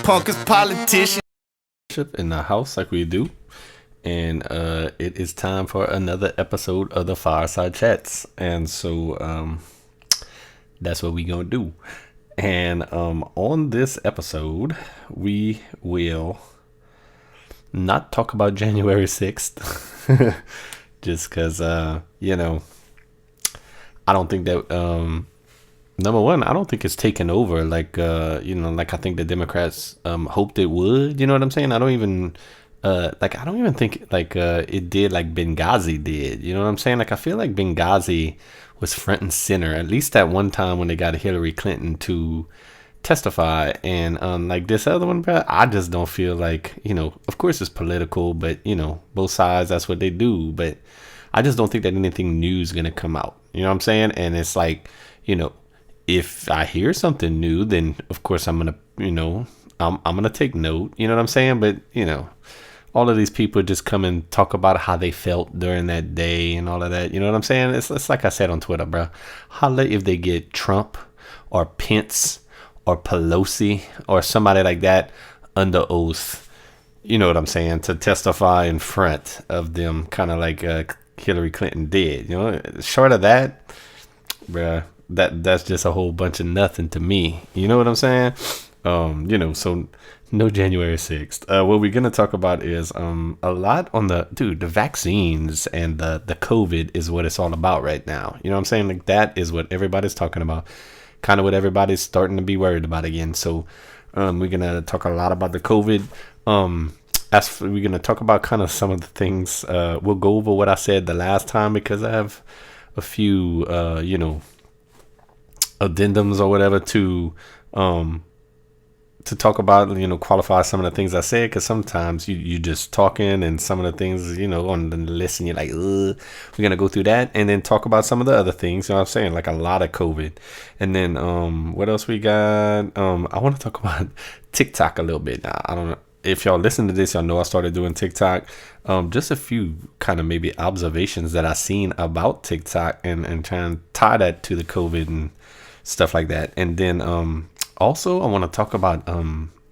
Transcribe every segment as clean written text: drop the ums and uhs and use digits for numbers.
punk as politician. In the house like we do, and it is time for another episode of the Fireside Chats, and so that's what we gonna do. And on this episode, we will not talk about January 6th, just because I don't think that number one, I don't think it's taken over like like I think the Democrats hoped it would. You know what I'm saying? I don't even think like it did like Benghazi did. You know what I'm saying? Like I feel like Benghazi was front and center, at least at one time when they got Hillary Clinton to testify. And like this other one, bro, I just don't feel like, of course it's political, but both sides, that's what they do. But I just don't think that anything new is gonna come out. You know what I'm saying? And it's like, if I hear something new, then of course I'm gonna, I'm gonna take note. You know what I'm saying? But all of these people just come and talk about how they felt during that day and all of that. You know what I'm saying? It's like I said on Twitter, bro. Holla if they get Trump or Pence or Pelosi or somebody like that under oath. You know what I'm saying? To testify in front of them, kind of like Hillary Clinton did. Short of that, bruh. That's just a whole bunch of nothing to me. You know what I'm saying? So no January 6th. What we're gonna talk about is a lot on the vaccines and the COVID is what it's all about right now. You know what I'm saying? Like that is what everybody's talking about. Kind of what everybody's starting to be worried about again. So we're gonna talk a lot about the COVID. We're gonna talk about kind of some of the things. We'll go over what I said the last time because I have a few addendums or whatever to talk about, qualify some of the things I said, because sometimes you just talking and some of the things on the list and you're like, we're gonna go through that and then talk about some of the other things. You know what I'm saying? Like a lot of COVID. And then what else we got? I want to talk about TikTok a little bit. Now I don't know if y'all listen to this, y'all know I started doing TikTok. Just a few kind of maybe observations that I seen about TikTok and trying to tie that to the COVID and stuff like that. And then also I want to talk about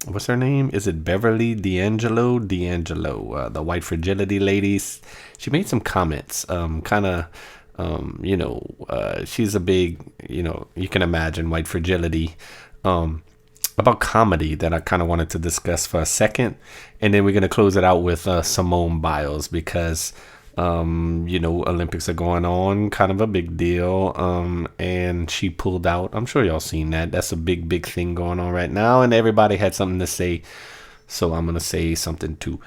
what's her name? Is it Beverly DiAngelo? The white fragility ladies. She made some comments, she's a big, you can imagine white fragility, about comedy that I kind of wanted to discuss for a second. And then we're going to close it out with Simone Biles because Olympics are going on, kind of a big deal. And she pulled out. I'm sure y'all seen that. That's a big thing going on right now. And everybody had something to say. So I'm going to say something too.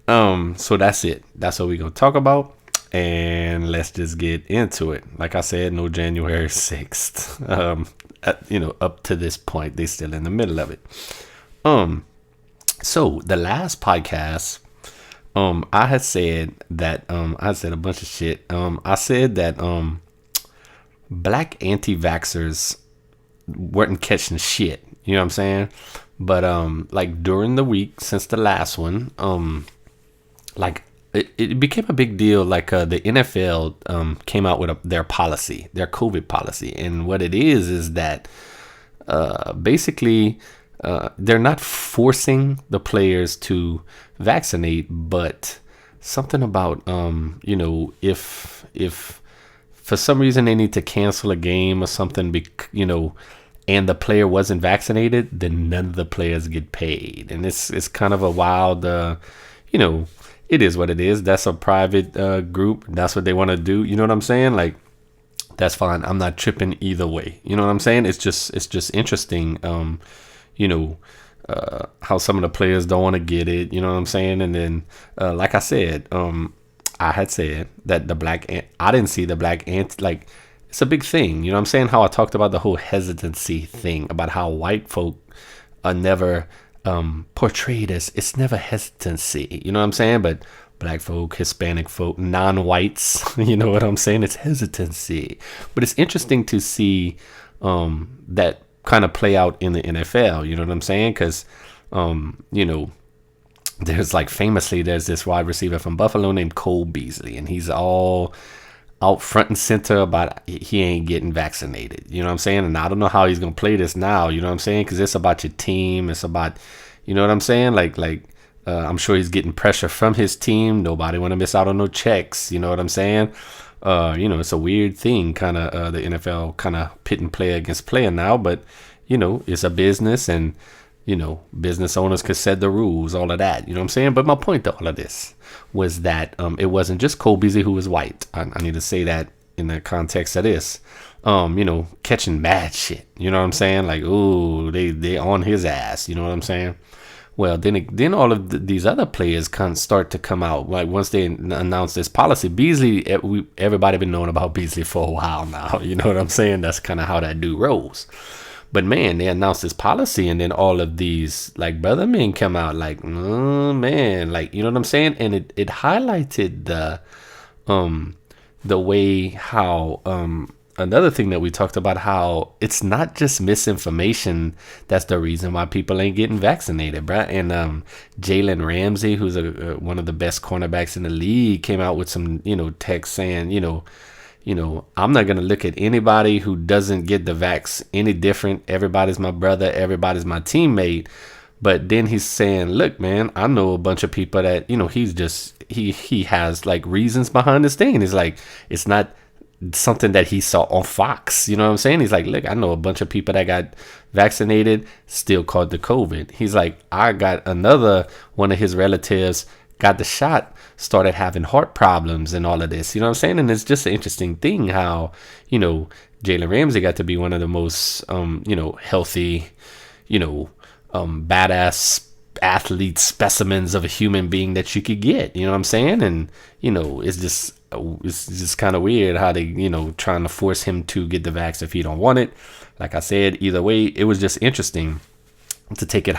So that's it. That's what we're going to talk about. And let's just get into it. Like I said, no January 6th. Up to this point, they still in the middle of it. So the last podcast, I had said that I said a bunch of shit. I said that black anti-vaxxers weren't catching shit. You know what I'm saying? But like during the week since the last one, like it became a big deal. Like the NFL came out with their policy, their COVID policy, and what it is that basically they're not forcing the players to vaccinate, but something about if for some reason they need to cancel a game or something, and the player wasn't vaccinated, then none of the players get paid. And it's kind of a wild, it is what it is. That's a private group. That's what they want to do. You know what I'm saying? Like, that's fine. I'm not tripping either way. You know what I'm saying? It's just interesting. How some of the players don't want to get it. You know what I'm saying? And then, like I said, I had said that I didn't see the black ant, like, it's a big thing. You know what I'm saying? How I talked about the whole hesitancy thing, about how white folk are never portrayed as, it's never hesitancy. You know what I'm saying? But black folk, Hispanic folk, non-whites, you know what I'm saying? It's hesitancy. But it's interesting to see that kind of play out in the NFL. You know what I'm saying? Because, there's like famously, there's this wide receiver from Buffalo named Cole Beasley, and he's all out front and center about he ain't getting vaccinated. You know what I'm saying? And I don't know how he's going to play this now. You know what I'm saying? Because it's about your team. It's about, You know what I'm saying? I'm sure he's getting pressure from his team. Nobody want to miss out on no checks. You know what I'm saying? It's a weird thing, kind of the NFL kind of pitting player against player now, but it's a business, and business owners could set the rules, all of that. You know what I'm saying? But my point to all of this was that it wasn't just Cole Beasley who was white. I need to say that in the context of this. Catching mad shit. You know what I'm saying? Like, ooh, they on his ass. You know what I'm saying? Well, then all of these other players kind of start to come out. Like once they announce this policy, Beasley, everybody been knowing about Beasley for a while now. You know what I'm saying? That's kind of how that dude rolls. But man, they announced this policy, and then all of these like brother men come out like, oh, man, like, you know what I'm saying? And it highlighted the way how another thing that we talked about, how it's not just misinformation that's the reason why people ain't getting vaccinated, bruh. And Jalen Ramsey, who's one of the best cornerbacks in the league, came out with some text saying, I'm not going to look at anybody who doesn't get the vax any different. Everybody's my brother. Everybody's my teammate. But then he's saying, look, man, I know a bunch of people that, he's just, he has like reasons behind this thing. And it's like, it's not something that he saw on Fox. You know what I'm saying? He's like, look, I know a bunch of people that got vaccinated, still caught the COVID. He's like, I got another one of his relatives got the shot, started having heart problems and all of this. You know what I'm saying? And it's just an interesting thing how, Jalen Ramsey got to be one of the most, healthy, badass athlete specimens of a human being that you could get. You know what I'm saying? And, it's just kind of weird how they, trying to force him to get the vax if he don't want it. Like I said, either way, it was just interesting to take it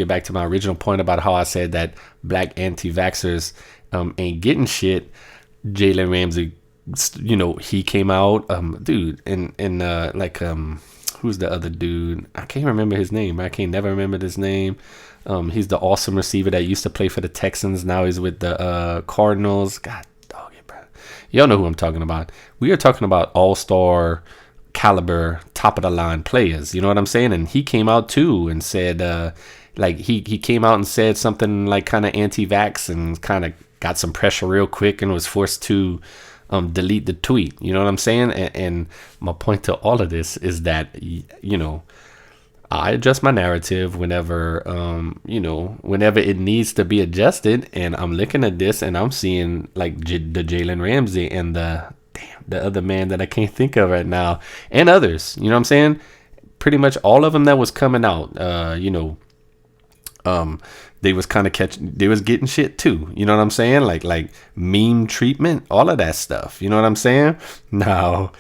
back to my original point about how I said that black anti-vaxxers ain't getting shit. Jalen Ramsey, he came out, dude, and who's the other dude? I can't remember his name. I can't never remember his name. He's the awesome receiver that used to play for the Texans. Now he's with the Cardinals. God dog it, bro. Y'all know who I'm talking about. We are talking about all-star caliber, top of the line players. You know what I'm saying? And he came out too and said, he came out and said something like kind of anti-vax and kind of got some pressure real quick and was forced to delete the tweet. You know what I'm saying? And my point to all of this is that, I adjust my narrative whenever, whenever it needs to be adjusted. And I'm looking at this and I'm seeing like the Jalen Ramsey and the other man that I can't think of right now, and others. You know what I'm saying? Pretty much all of them that was coming out, they was kind of they was getting shit too. You know what I'm saying? Like meme treatment, all of that stuff. You know what I'm saying? Now,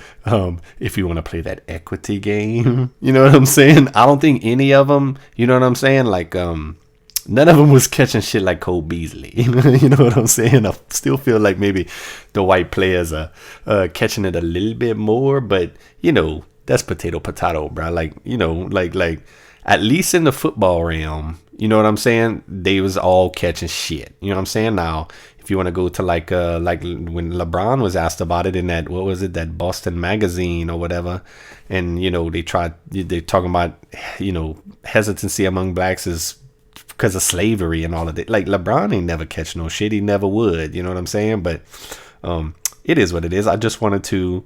if you want to play that equity game, you know what I'm saying? I don't think any of them, you know what I'm saying? Like, none of them was catching shit like Cole Beasley. You know what I'm saying? I still feel like maybe the white players are catching it a little bit more, but that's potato, bro. Like, like at least in the football realm, you know what I'm saying? They was all catching shit. You know what I'm saying? Now, if you want to go to like when LeBron was asked about it in that, what was it, that Boston magazine or whatever, and they're talking about hesitancy among blacks is because of slavery and all of that. Like LeBron ain't never catch no shit. He never would. You know what I'm saying? But it is what it is. I just wanted to,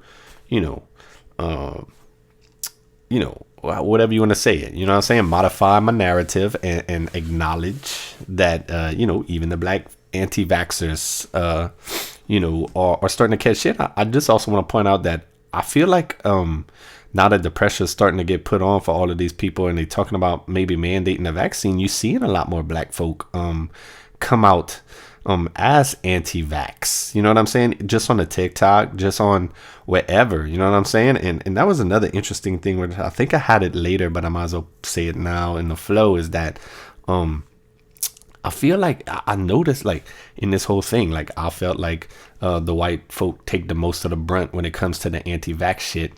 whatever you want to say it. You know what I'm saying? Modify my narrative and acknowledge that even the black anti-vaxxers are starting to catch shit. I just also want to point out that I feel like now that the pressure is starting to get put on for all of these people and they're talking about maybe mandating a vaccine, you're seeing a lot more black folk come out as anti-vax. You know what I'm saying? Just on the TikTok, just on wherever. You know what I'm saying? And that was another interesting thing where I think I had it later, but I might as well say it now in the flow, is that I feel like I noticed, like, in this whole thing, like, I felt like the white folk take the most of the brunt when it comes to the anti-vax shit.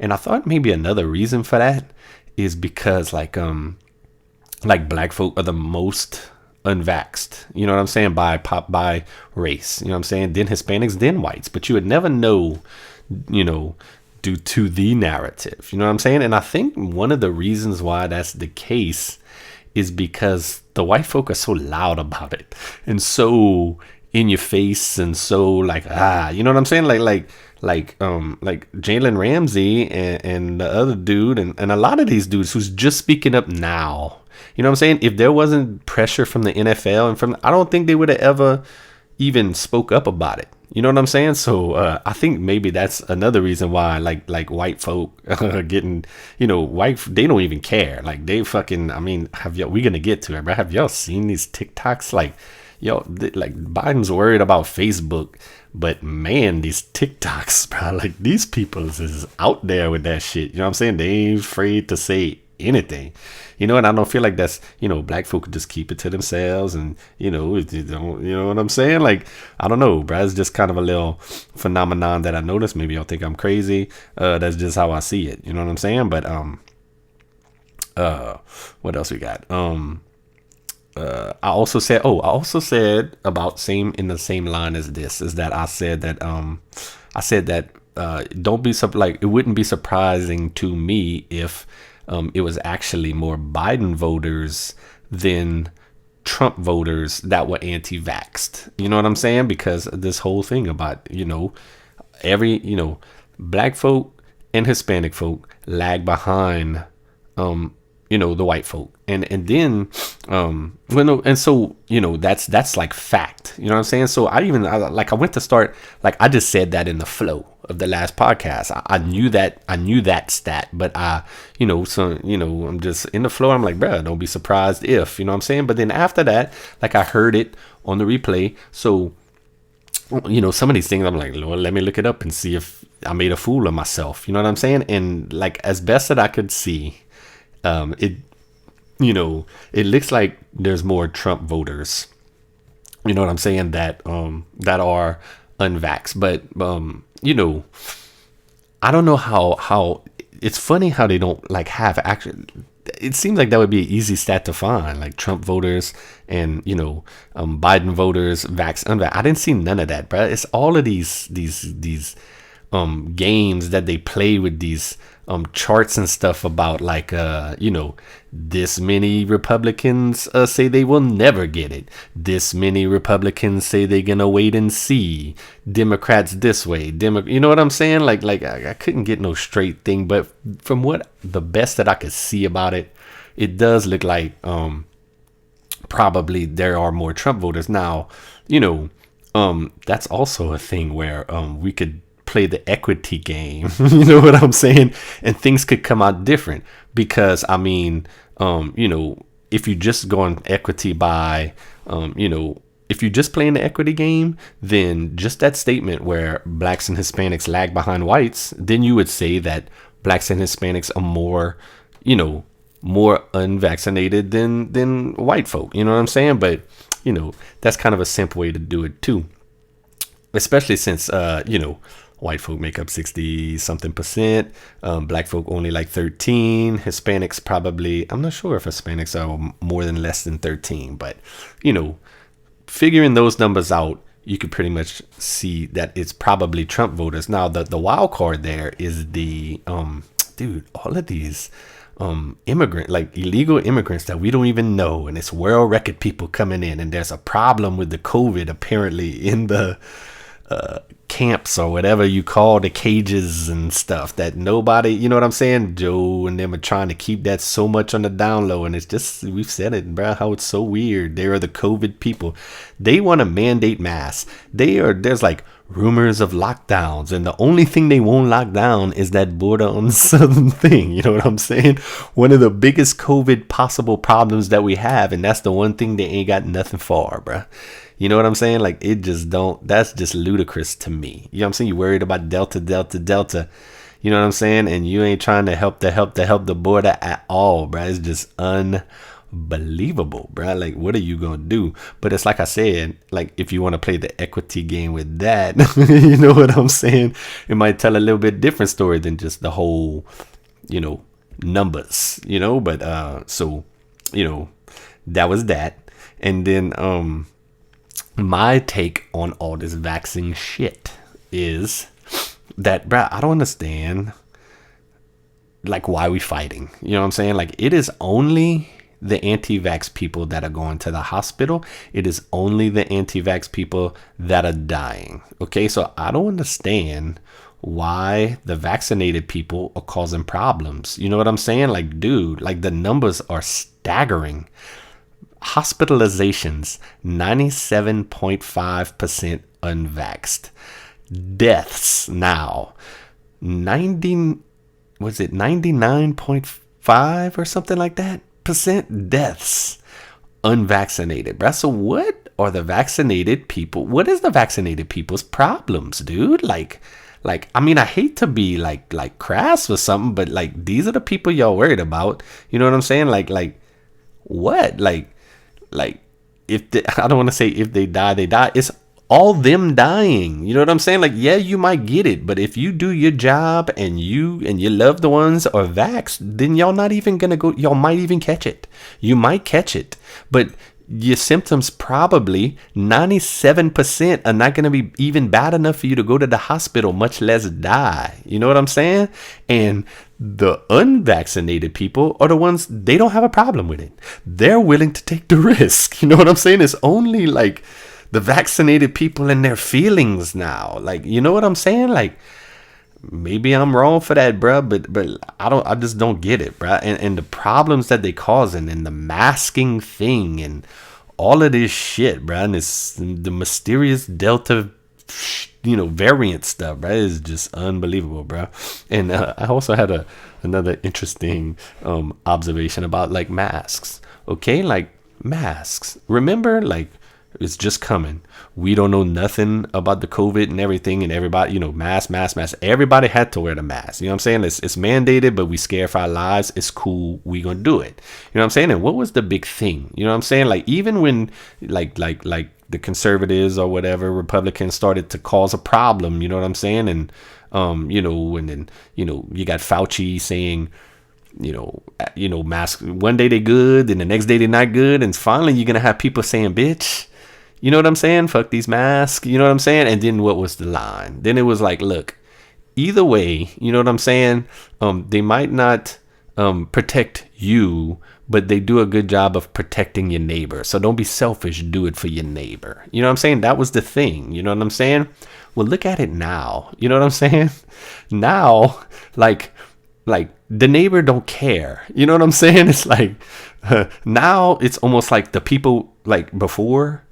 And I thought maybe another reason for that is because like black folk are the most unvaxxed, you know what I'm saying, by race, you know what I'm saying, then Hispanics, then whites, but you would never know, due to the narrative, you know what I'm saying. And I think one of the reasons why that's the case is because the white folk are so loud about it and so in your face and so like, you know what I'm saying? Like Jalen Ramsey and the other dude and a lot of these dudes who's just speaking up now. You know what I'm saying? If there wasn't pressure from the NFL and I don't think they would have ever even spoke up about it. You know what I'm saying? So I think maybe that's another reason why like white folk are getting, they don't even care. Like they fucking, I mean, we gonna get to it, bro. Have y'all seen these TikToks? Like, like Biden's worried about Facebook, but man, these TikToks, bro, like these people is out there with that shit. You know what I'm saying? They ain't afraid to say anything. And I don't feel like that's, black folk just keep it to themselves and, you know what I'm saying? Like, I don't know, bro. It's just kind of a little phenomenon that I noticed. Maybe y'all think I'm crazy. That's just how I see it. You know what I'm saying? But, what else we got? I also said about in the same line as this is that I said that, don't be like, it wouldn't be surprising to me if, it was actually more Biden voters than Trump voters that were anti-vaxxed. You know what I'm saying? Because this whole thing about, black folk and Hispanic folk lag behind, the white folk. And then, so, that's like fact, you know what I'm saying? So I went to start, like, I just said that in the flow of the last podcast. I knew that stat, but I'm just in the flow. I'm like, bruh, don't be surprised if, you know what I'm saying? But then after that, like I heard it on the replay. So, some of these things I'm like, Lord, let me look it up and see if I made a fool of myself. You know what I'm saying? And like, as best that I could see, it looks like there's more Trump voters, you know what I'm saying, that are unvaxxed. But, I don't know how it's funny how they don't like have actually, it seems like that would be an easy stat to find, like Trump voters and, Biden voters, vax, unvax. I didn't see none of that, bro. It's all of these games that they play with these charts and stuff about like this many Republicans say they will never get it, this many Republicans say they're gonna wait and see, Democrats this way, you know what I'm saying? Like I couldn't get no straight thing, but from what the best that I could see about it, it does look like probably there are more Trump voters now. That's also a thing where we could play the equity game, you know what I'm saying? And things could come out different because, I mean, if you just go on equity by, if you just playing the equity game, then just that statement where blacks and Hispanics lag behind whites, then you would say that blacks and Hispanics are more, more unvaccinated than white folk, you know what I'm saying? But, that's kind of a simple way to do it too, especially since, white folk make up 60 something percent. Black folk only like 13. Hispanics probably, I'm not sure if Hispanics are more than less than 13, but figuring those numbers out, you could pretty much see that it's probably Trump voters. Now the wild card there is the all of these immigrant, like illegal immigrants that we don't even know, and it's world record people coming in, and there's a problem with the COVID apparently in the camps or whatever you call the cages and stuff that nobody, you know what I'm saying? Joe and them are trying to keep that so much on the down low, and it's just, we've said it, bro, how it's so weird. They are the COVID people. They want to mandate masks. There's like rumors of lockdowns, and the only thing they won't lock down is that border on the southern thing. You know what I'm saying? One of the biggest COVID possible problems that we have, and that's the one thing they ain't got nothing for, bro. You know what I'm saying? Like, that's just ludicrous to me. You know what I'm saying? You worried about Delta. You know what I'm saying? And you ain't trying to help the border at all, bro. It's just unbelievable, bro. Like, what are you going to do? But it's like I said, like, if you want to play the equity game with that, you know what I'm saying? It might tell a little bit different story than just the whole, numbers, but, so, that was that. And then, my take on all this vaccine shit is that, bruh, I don't understand, like, why we fighting. You know what I'm saying? Like, it is only the anti-vax people that are going to the hospital. It is only the anti-vax people that are dying. Okay, so I don't understand why the vaccinated people are causing problems. You know what I'm saying? Like, dude, like the numbers are staggering. Hospitalizations, 97.5% unvaxxed. Deaths now, 99.5 or something like that percent deaths unvaccinated, bruh. So what are the vaccinated people? What is the vaccinated people's problems, dude? Like, I mean, I hate to be like crass or something, but like these are the people y'all worried about. You know what I'm saying? Like what? Like if they, I don't want to say if they die, they die. It's all them dying. You know what I'm saying? Like, yeah, you might get it, but if you do your job and you and your loved ones are vaxxed, then y'all not even gonna go. Y'all might even catch it. You might catch it, but your symptoms probably 97% are not going to be even bad enough for you to go to the hospital, much less die. You know what I'm saying? And the unvaccinated people are the ones, they don't have a problem with it. They're willing to take the risk. You know what I'm saying? It's only like the vaccinated people and their feelings now. Like, you know what I'm saying? Like, maybe I'm wrong for that, bruh, but I just don't get it, bruh. And the problems that they causing and the masking thing and all of this shit, bruh, and it's the mysterious Delta, variant stuff, bruh, is just unbelievable, bruh. And I also had another interesting observation about like masks. Okay, like masks. Remember, like, it's just coming. We don't know nothing about the COVID and everything, and everybody, mask. Everybody had to wear the mask. You know what I'm saying? It's mandated, but we scared for our lives. It's cool. We gonna do it. You know what I'm saying? And what was the big thing? You know what I'm saying? Like, even when like the conservatives or whatever Republicans started to cause a problem, you know what I'm saying? And and then you got Fauci saying, mask, one day they good and the next day they're not good, and finally you're gonna have people saying, bitch, you know what I'm saying? Fuck these masks. You know what I'm saying? And then what was the line? Then it was like, look, either way, you know what I'm saying? They might not protect you, but they do a good job of protecting your neighbor. So don't be selfish. Do it for your neighbor. You know what I'm saying? That was the thing. You know what I'm saying? Well, look at it now. You know what I'm saying? Now, like the neighbor don't care. You know what I'm saying? It's like now it's almost like the people, like before,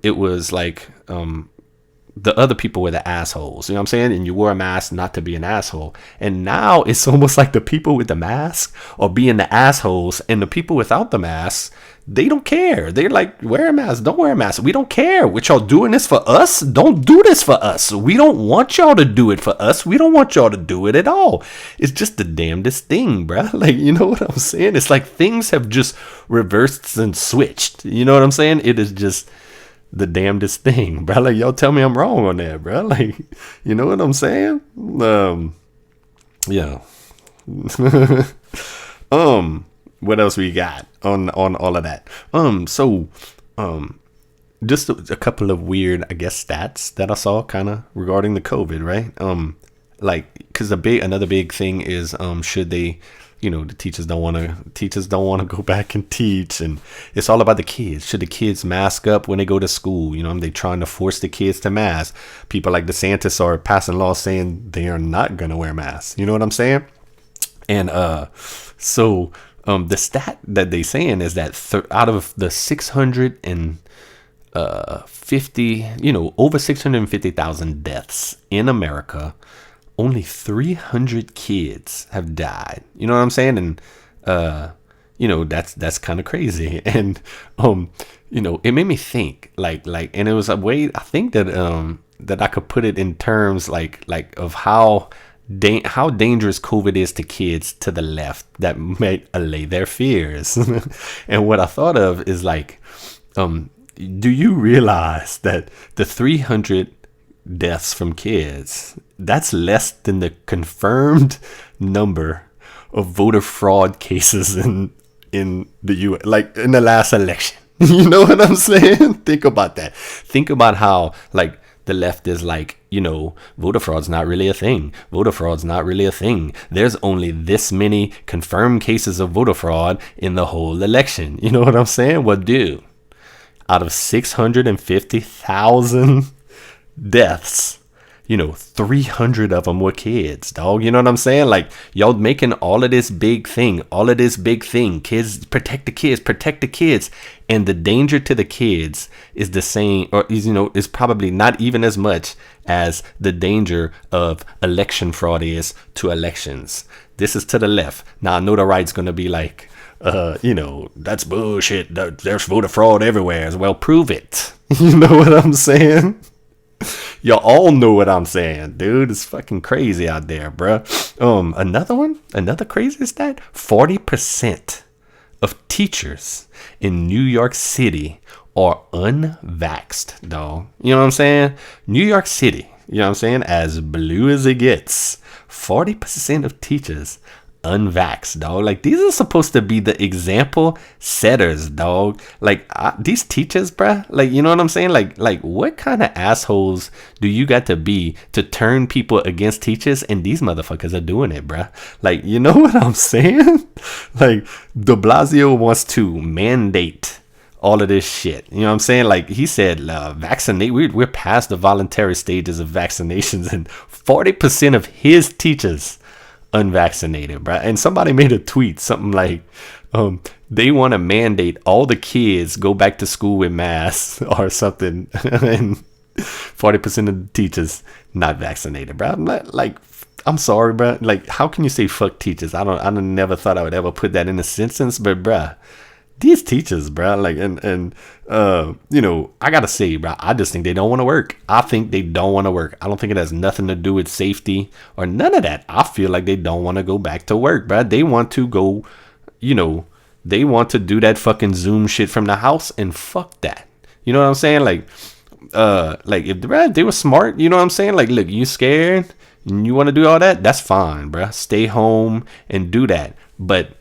it was like the other people were the assholes. You know what I'm saying? And you wore a mask not to be an asshole. And now it's almost like the people with the mask are being the assholes, and the people without the mask, they don't care. They're like, wear a mask, don't wear a mask. We don't care. What y'all doing this for us? Don't do this for us. We don't want y'all to do it for us. We don't want y'all to do it at all. It's just the damnedest thing, bruh. Like, you know what I'm saying? It's like things have just reversed and switched. You know what I'm saying? It is just the damnedest thing, bro. Like, y'all tell me I'm wrong on that, bro. Like, you know what I'm saying? Yeah. What else we got on all of that? Just a couple of weird, I guess, stats that I saw kind of regarding the COVID, right? Like, because another big thing is, should they, the teachers don't want to go back and teach, and it's all about the kids. Should the kids mask up when they go to school? They trying to force the kids to mask. People like DeSantis are passing laws saying they are not going to wear masks. You know what I'm saying? And so the stat that they saying is that out of the 650, over 650,000 deaths in America, only 300 kids have died. You know what I'm saying? And that's kind of crazy. And it made me think and it was a way I think that that I could put it in terms like of how dangerous COVID is to kids to the left that might allay their fears. And what I thought of is like, do you realize that the 300 deaths from kids, that's less than the confirmed number of voter fraud cases in the U.S., like in the last election? You know what I'm saying? Think about that. Think about how like the left is like, voter fraud's not really a thing. Voter fraud's not really a thing. There's only this many confirmed cases of voter fraud in the whole election. You know what I'm saying? Well, dude, out of 650,000 deaths, 300 of them were kids, dog. You know what I'm saying? Like, y'all making all of this big thing. Kids, protect the kids. And the danger to the kids is the same, or is probably not even as much as the danger of election fraud is to elections. This is to the left. Now, I know the right's going to be like, that's bullshit. There's voter fraud everywhere. Well, prove it. You know what I'm saying? Y'all all know what I'm saying, dude. It's fucking crazy out there, bruh. Another crazy stat: 40% of teachers in New York City are unvaxxed, dog. You know what I'm saying? New York City, you know what I'm saying? As blue as it gets. 40% of teachers unvaxxed, dog. Like, these are supposed to be the example setters, dog. Like, these teachers, bruh, like, you know what I'm saying? Like what kind of assholes do you got to be to turn people against teachers? And these motherfuckers are doing it, bruh. Like, you know what I'm saying? Like, de Blasio wants to mandate all of this shit. You know what I'm saying? Like, he said, vaccinate. We're past the voluntary stages of vaccinations, and 40% of his teachers unvaccinated, bro. And somebody made a tweet, something like, they want to mandate all the kids go back to school with masks or something, and 40% of the teachers not vaccinated, bro. I'm sorry, bro. Like, how can you say fuck teachers? I never thought I would ever put that in a sentence, but bro, these teachers, bro, like, I gotta say, bro, I just think they don't want to work. I think they don't want to work. I don't think it has nothing to do with safety or none of that. I feel like they don't want to go back to work, bro. They want to go, they want to do that fucking Zoom shit from the house, and fuck that. You know what I'm saying? Like if they were smart, you know what I'm saying? Like, look, you scared and you want to do all that? That's fine, bro. Stay home and do that. But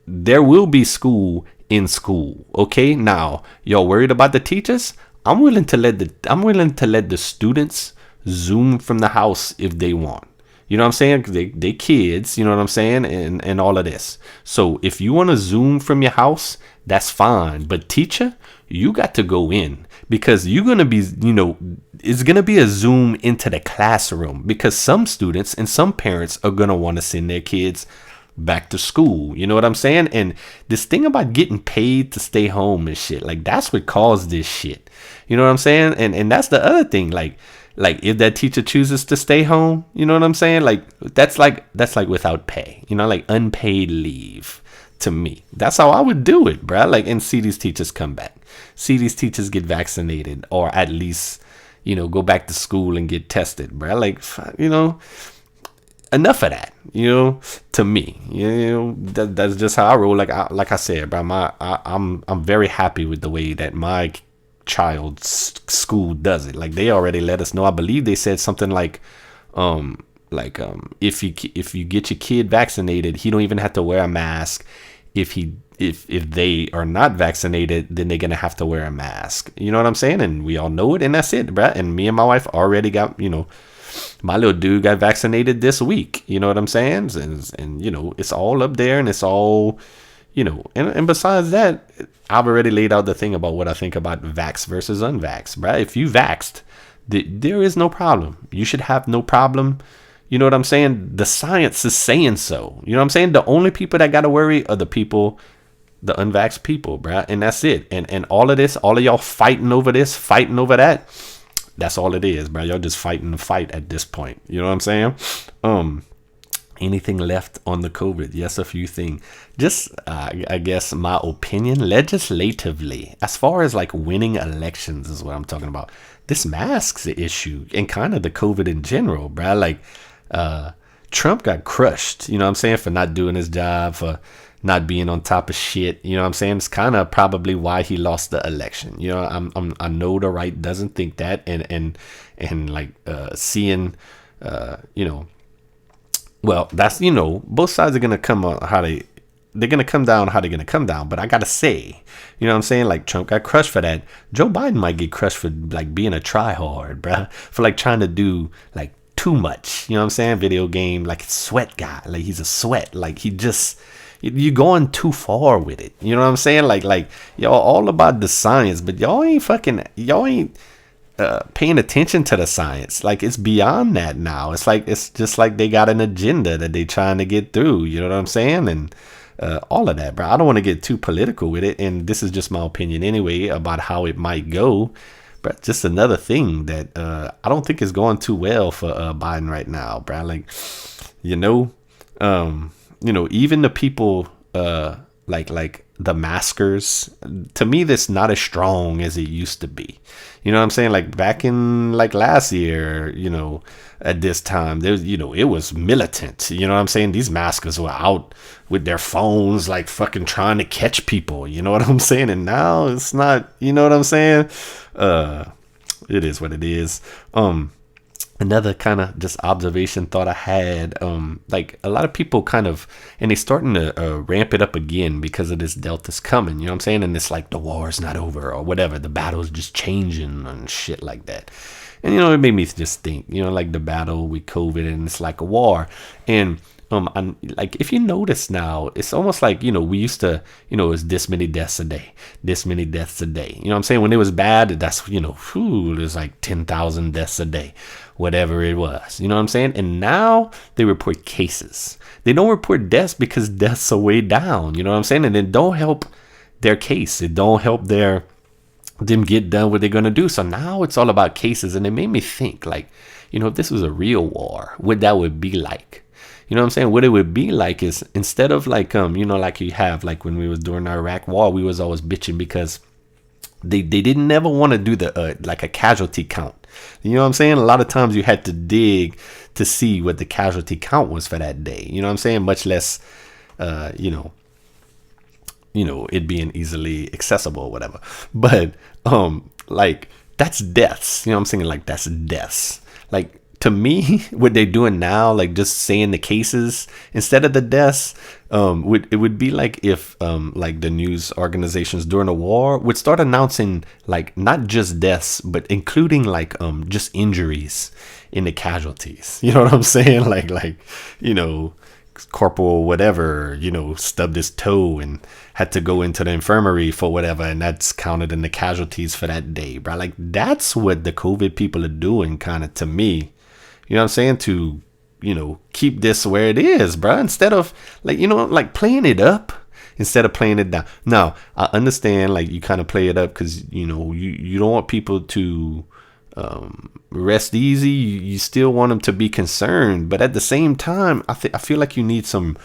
there will be school in school, okay? Now, y'all worried about the teachers? I'm willing to let the students Zoom from the house if they want. You know what I'm saying? Because they kids, you know what I'm saying? And all of this. So if you want to Zoom from your house, that's fine. But teacher, you got to go in, because you're going to be, it's going to be a Zoom into the classroom, because some students and some parents are going to want to send their kids back to school. You know what I'm saying? And this thing about getting paid to stay home and shit, like, that's what caused this shit. You know what I'm saying? And that's the other thing. Like if that teacher chooses to stay home, you know what I'm saying? Like, that's like without pay, like unpaid leave. To me, that's how I would do it, bruh. Like, and see these teachers come back, see these teachers get vaccinated, or at least, go back to school and get tested, bruh. Like, enough of that, to me, that's just how I roll. Like I said, bro, I'm very happy with the way that my child's school does it. Like, they already let us know. I believe they said something like, if you get your kid vaccinated, he don't even have to wear a mask. If they are not vaccinated, then they're gonna have to wear a mask. You know what I'm saying? And we all know it, and that's it, bro. And me and my wife already got, my little dude got vaccinated this week. You know what I'm saying? And it's all up there, and it's all, and besides that, I've already laid out the thing about what I think about vax versus unvax, right? If you vaxxed, there is no problem. You should have no problem. You know what I'm saying? The science is saying so. You know what I'm saying? The only people that got to worry are the unvaxxed people, bruh. And that's it. And all of this, all of y'all fighting over this, fighting over that, that's all it is, bruh. Y'all just fighting the fight at this point. You know what I'm saying? Anything left on the COVID? Yes, a few things. Just, I guess, my opinion, legislatively, as far as like winning elections is what I'm talking about. This mask's the issue, and kind of the COVID in general, bruh. Like, Trump got crushed, you know what I'm saying, for not doing his job, for not being on top of shit. You know what I'm saying? It's kind of probably why he lost the election. I know the right doesn't think that, and like seeing, well, that's, both sides are gonna come on how they they're gonna come down how they're gonna come down. But I gotta say, you know what I'm saying? Like Trump got crushed for that. Joe Biden might get crushed for like being a tryhard, bruh, for like trying to do like too much. You know what I'm saying? Video game like sweat guy, like he's a sweat, like he just. You're going too far with it. You know what I'm saying? Like y'all all about the science, but y'all ain't paying attention to the science. Like it's beyond that now. It's just like they got an agenda that they trying to get through. You know what I'm saying? And all of that, bro. I don't want to get too political with it. And this is just my opinion anyway about how it might go. But just another thing that I don't think is going too well for Biden right now, bro. Like, you know, even the people like the maskers, to me, that's not as strong as it used to be. You know what I'm saying? Like back in like last year, at this time, there was, it was militant. You know what I'm saying? These maskers were out with their phones, like fucking trying to catch people. You know what I'm saying? And now it's not. You know what I'm saying? It is what it is. Another kind of just observation thought I had, like a lot of people kind of, and they're starting to ramp it up again because of this Delta's coming, you know what I'm saying? And it's like the war's not over or whatever. The battle's just changing and shit like that. And, it made me just think, like the battle with COVID and it's like a war. And I'm, like if you notice now, it's almost like, we used to, it was this many deaths a day, this many deaths a day. You know what I'm saying? When it was bad, that's, there's like 10,000 deaths a day, whatever it was. You know what I'm saying? And now they report cases. They don't report deaths because deaths are way down. You know what I'm saying? And it don't help their case. It don't help them get done what they're going to do. So now it's all about cases. And it made me think like, if this was a real war, what that would be like. You know what I'm saying? What it would be like is instead of like, like you have like when we was during the Iraq war, we was always bitching because they didn't never want to do the like a casualty count. You know what I'm saying? A lot of times you had to dig to see what the casualty count was for that day. You know what I'm saying? Much less, it being easily accessible or whatever. But like that's deaths. You know what I'm saying? Like that's deaths. Like to me, what they're doing now, like just saying the cases instead of the deaths, it would be like if like the news organizations during the war would start announcing like not just deaths, but including like just injuries in the casualties. You know what I'm saying? Like corporal whatever, stubbed his toe and had to go into the infirmary for whatever, and that's counted in the casualties for that day, bro. Like that's what the COVID people are doing, kind of, to me. You know what I'm saying? To, keep this where it is, bro. Instead of like, like playing it up instead of playing it down. Now, I understand like you kind of play it up because, you don't want people to rest easy. You still want them to be concerned. But at the same time, I feel like you need some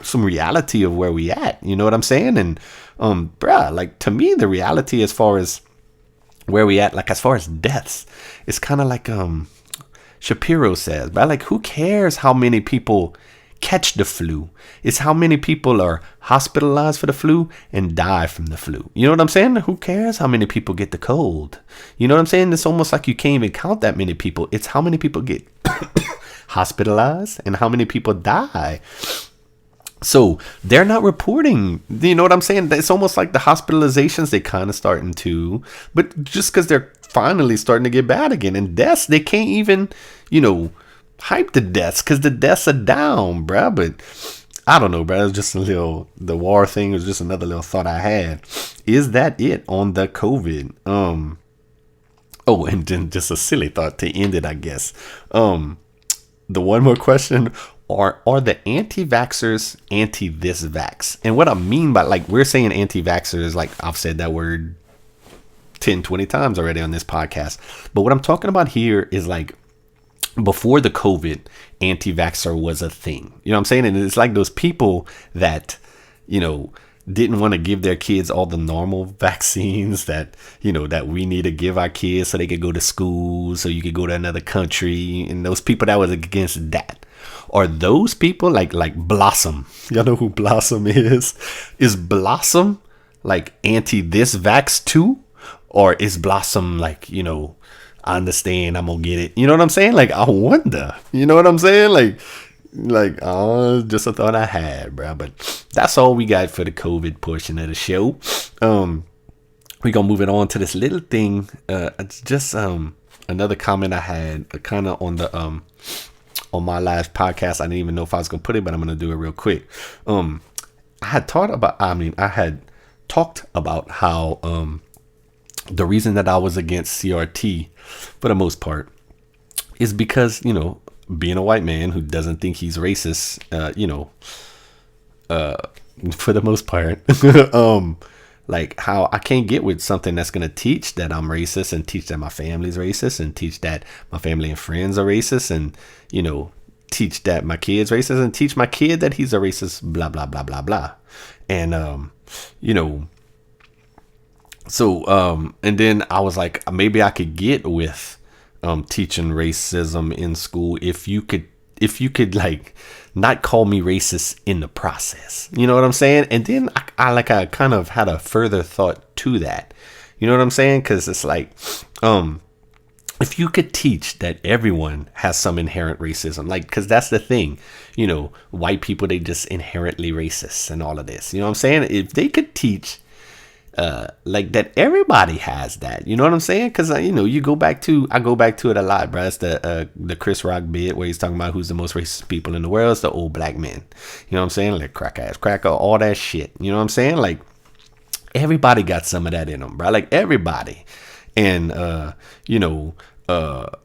some reality of where we at. You know what I'm saying? And, bruh, like to me, the reality as far as where we at, like as far as deaths, it's kind of like, Shapiro says, but like, who cares how many people catch the flu? It's how many people are hospitalized for the flu and die from the flu. You know what I'm saying? Who cares how many people get the cold? You know what I'm saying? It's almost like you can't even count that many people. It's how many people get hospitalized and how many people die. So they're not reporting, you know what I'm saying? It's almost like the hospitalizations, they kind of starting to, but just because they're finally starting to get bad again. And deaths, they can't even, hype the deaths because the deaths are down, bruh. But I don't know, bruh. It was just the war thing was just another little thought I had. Is that it on the COVID? Oh, and then just a silly thought to end it, I guess. The one more question. Are the anti-vaxxers anti-this vax? And what I mean by, like, we're saying anti-vaxxers, like I've said that word 10, 20 times already on this podcast. But what I'm talking about here is like before the COVID, anti-vaxxer was a thing. You know what I'm saying? And it's like those people that, didn't want to give their kids all the normal vaccines that, that we need to give our kids so they could go to school, so you could go to another country. And those people that was against that. Are those people like Blossom? Y'all know who Blossom is? Is Blossom like anti this vax too? Or is Blossom like, I understand, I'm gonna get it. You know what I'm saying? Like, I wonder. You know what I'm saying? Like, Like, oh, just a thought I had, bro. But that's all we got for the COVID portion of the show. We gonna move it on to this little thing. It's just another comment I had, kind of on my last podcast. I didn't even know if I was gonna put it, but I'm gonna do it real quick. I had talked about how the reason that I was against CRT for the most part is because, being a white man who doesn't think he's racist, for the most part, like how I can't get with something that's going to teach that I'm racist and teach that my family's racist and teach that my family and friends are racist and, teach that my kid's racist and teach my kid that he's a racist, blah, blah, blah, blah, blah. And, and then I was like, maybe I could get with teaching racism in school if you could like not call me racist in the process. You know what I'm saying? And then I kind of had a further thought to that. You know what I'm saying? Because it's like, if you could teach that everyone has some inherent racism, like, because that's the thing, white people, they just inherently racist and all of this. You know what I'm saying? If they could teach like that everybody has that, you know what I'm saying? Because I go back to it a lot, bro. It's the Chris Rock bit where he's talking about who's the most racist people in the world. It's the old black men. You know what I'm saying? Like cracker, all that shit. You know what I'm saying? Like everybody got some of that in them, bro. Like everybody. And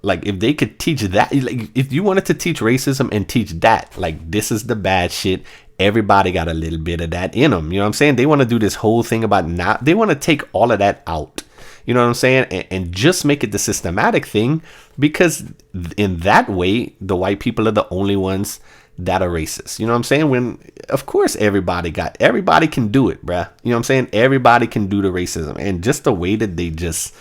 like if they could teach that, like if you wanted to teach racism and teach that, like this is the bad shit. Everybody got a little bit of that in them. You know what I'm saying? They want to do this whole thing about they want to take all of that out. You know what I'm saying? And just make it the systematic thing, because in that way, the white people are the only ones that are racist. You know what I'm saying? When, of course, everybody can do it, bruh. You know what I'm saying? Everybody can do the racism. And just the way that they just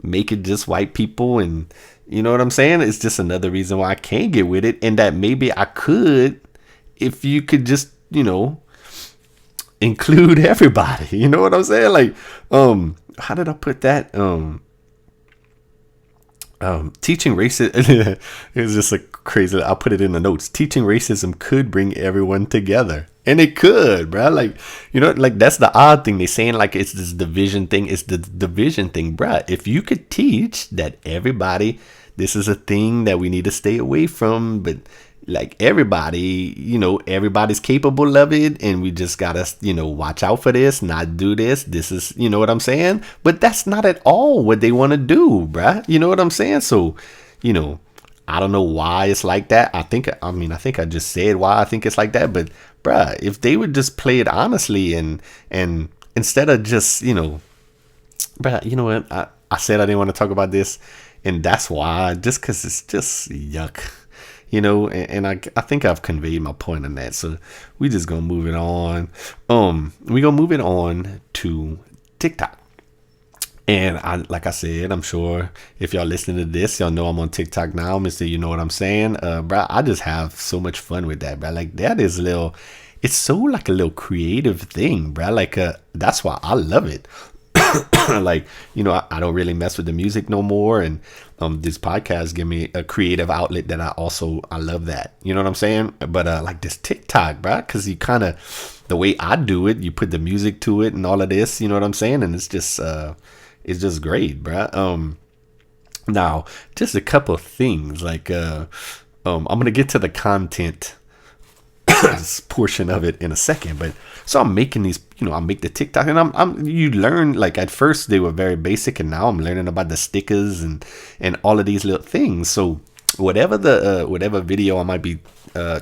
make it just white people, and you know what I'm saying? It's just another reason why I can't get with it. And that maybe I could, if you could just, include everybody. You know what I'm saying? Like, how did I put that? Teaching racism is just a crazy. I'll put it in the notes. Teaching racism could bring everyone together, and it could, bro. Like, like that's the odd thing. They're saying like it's this division thing. It's the division thing, bro. If you could teach that everybody, this is a thing that we need to stay away from, but like everybody, everybody's capable of it, and we just gotta, watch out for this, not do this. This is, you know what I'm saying? But that's not at all what they want to do, bruh. You know what I'm saying? So, I don't know why it's like that. I think I just said why I think it's like that. But, bruh, if they would just play it honestly and instead of just, bruh, you know what? I said I didn't want to talk about this, and that's why, just because it's just yuck. And I think I've conveyed my point on that. So we just gonna move it on. We gonna move it on to TikTok. And like I said, I'm sure if y'all listening to this, y'all know I'm on TikTok now, Mr. You know what I'm saying? Bro, I just have so much fun with that, bro. Like that is it's so like a little creative thing, bro. Like that's why I love it. Like, I don't really mess with the music no more, and this podcast give me a creative outlet that I love that, you know what I'm saying? But like this TikTok, bro, because you kind of, the way I do it, you put the music to it and all of this, you know what I'm saying? And it's just great, bro. Now just a couple of things, like I'm gonna get to the content portion of it in a second, but so I'm making these, I make the TikTok, and you learn, like at first they were very basic, and now I'm learning about the stickers and all of these little things. So whatever video I might be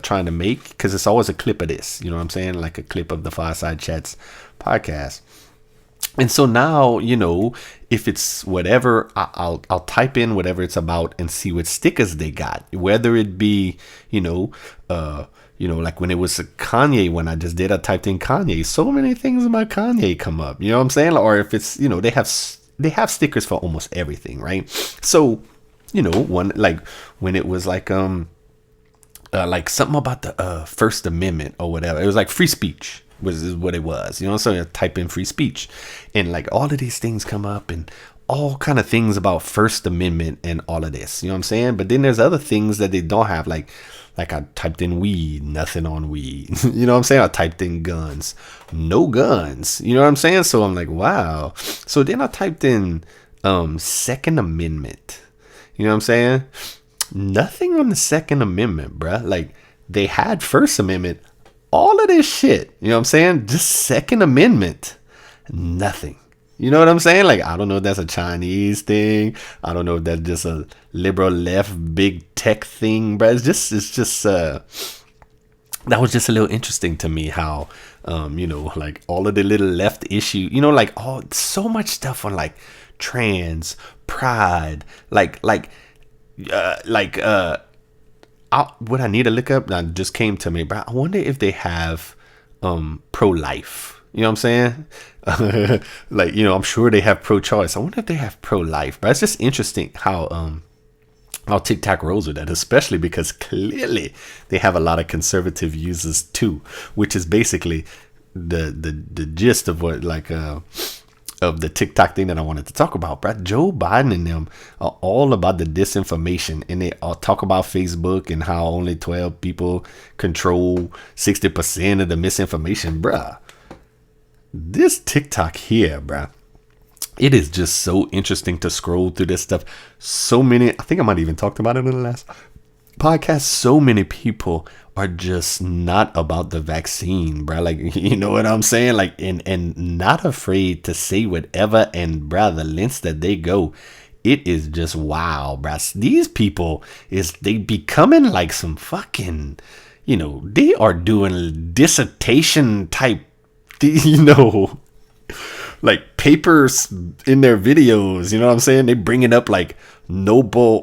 trying to make, because it's always a clip of this, you know what I'm saying, like a clip of the Fireside Chats podcast. And so now, if it's whatever, I'll type in whatever it's about and see what stickers they got, whether it be, like when it was a Kanye, when I just did, I typed in Kanye, so many things about Kanye come up, you know what I'm saying? Or if it's, they have stickers for almost everything, right? So, one, like when it was like something about the First Amendment or whatever, it was like free speech is what it was, so I type in free speech, and like all of these things come up, and all kind of things about First Amendment and all of this. You know what I'm saying? But then there's other things that they don't have, like I typed in weed, nothing on weed. You know what I'm saying? I typed in guns, no guns. You know what I'm saying? So I'm like, wow. So then I typed in Second Amendment. You know what I'm saying? Nothing on the Second Amendment, bruh. Like, they had First Amendment, all of this shit. You know what I'm saying? Just Second Amendment, nothing. You know what I'm saying? Like, I don't know if that's a Chinese thing. I don't know if that's just a liberal left big tech thing, but it's just that was just a little interesting to me how, like all of the little left issue, like all so much stuff on like trans, pride, what I need to look up that just came to me, but I wonder if they have pro-life. You know what I'm saying? I'm sure they have pro-choice. I wonder if they have pro-life. But it's just interesting how TikTok rolls with that, especially because clearly they have a lot of conservative users too, which is basically the gist of what of the TikTok thing that I wanted to talk about. But Joe Biden and them are all about the disinformation, and they all talk about Facebook and how only 12 people control 60% of the misinformation, bruh. This TikTok here, bruh, it is just so interesting to scroll through this stuff. So many, I think I might even talked about it in the last podcast. So many people are just not about the vaccine, bruh. Like, you know what I'm saying? Like, and not afraid to say whatever. And bruh, the lengths that they go, it is just wow, bruh. These people they becoming like some fucking, they are doing dissertation type, like papers in their videos. You know what I'm saying? They bringing up like Nobel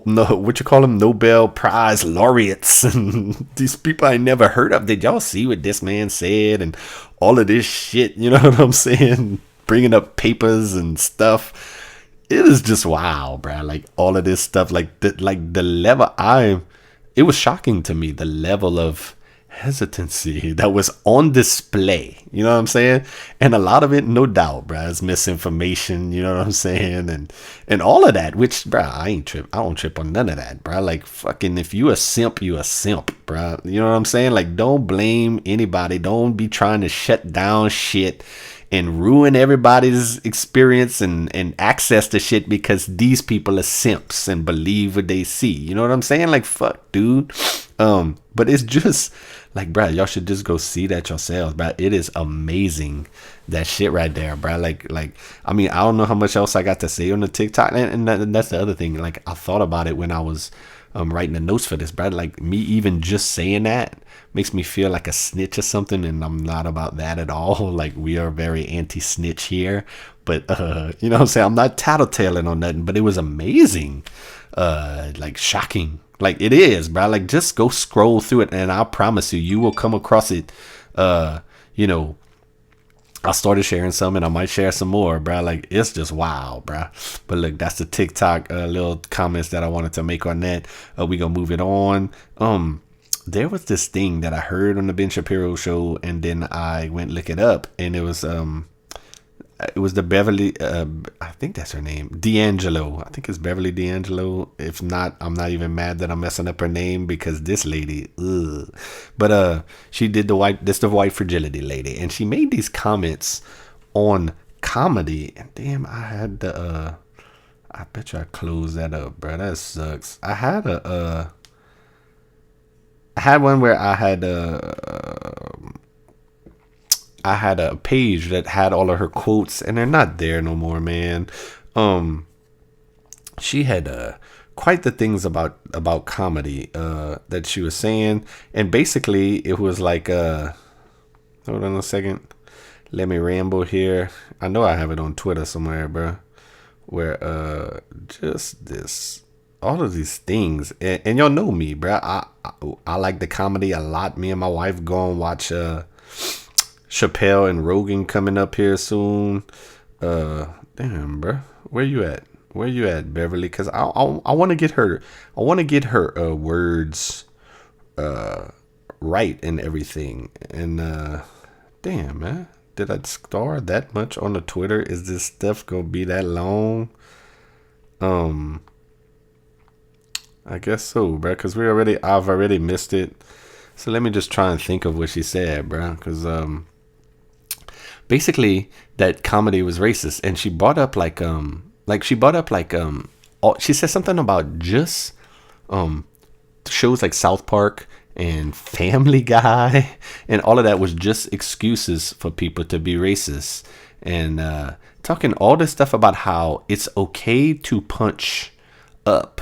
Prize laureates and these people I never heard of. Did y'all see what this man said and all of this shit? You know what I'm saying? Bringing up papers and stuff. It is just wow, bro. Like all of this stuff, like the level it was shocking to me, the level of hesitancy that was on display. You know what I'm saying? And a lot of it, no doubt, bruh, is misinformation. You know what I'm saying? And all of that, which, bruh, I don't trip on none of that, bruh. Like, fucking, if you a simp, bruh. You know what I'm saying? Like, don't blame anybody. Don't be trying to shut down shit and ruin everybody's experience and access to shit because these people are simps and believe what they see. You know what I'm saying? Like, fuck, dude. But it's just like, bro, y'all should just go see that yourselves, bro. It is amazing, that shit right there, bro. Like, I mean, I don't know how much else I got to say on the TikTok, and that's the other thing. Like, I thought about it when I was writing the notes for this, bro. Like, me even just saying that makes me feel like a snitch or something, and I'm not about that at all. Like, we are very anti-snitch here, but you know what I'm saying? I'm not tattletaling on nothing, but it was amazing, like shocking. Like, it is, bro. Like, just go scroll through it, and I promise you will come across it. I started sharing some, and I might share some more, bro. Like, it's just wow, bro. But look, that's the TikTok little comments that I wanted to make on that. We gonna move it on. There was this thing that I heard on the Ben Shapiro show, and then I went look it up, and it was the Beverly, I think that's her name, DiAngelo. I think it's Beverly DiAngelo. If not, I'm not even mad that I'm messing up her name, because this lady, ugh. But she did the white fragility lady, and she made these comments on comedy. And damn, I bet you I closed that up, bro. That sucks. I had one where I had a page that had all of her quotes, and they're not there no more, man. She had quite the things about comedy that she was saying, and basically it was like hold on a second, let me ramble here. I know I have it on Twitter somewhere, bro, where just this, all of these things, and y'all know me, bro. I like the comedy a lot. Me and my wife go and watch Chappelle and Rogan coming up here soon. Damn, bro, where you at, Beverly? Because I want to get her. I want to get her words right and everything. And damn, man, did I star that much on the Twitter? Is this stuff gonna be that long? Um, I guess so, bro. Cause I've already missed it. So let me just try and think of what she said, bro. Cause basically that comedy was racist, and she brought up she said something about just um shows like South Park and Family Guy and all of that was just excuses for people to be racist, and talking all this stuff about how it's okay to punch up,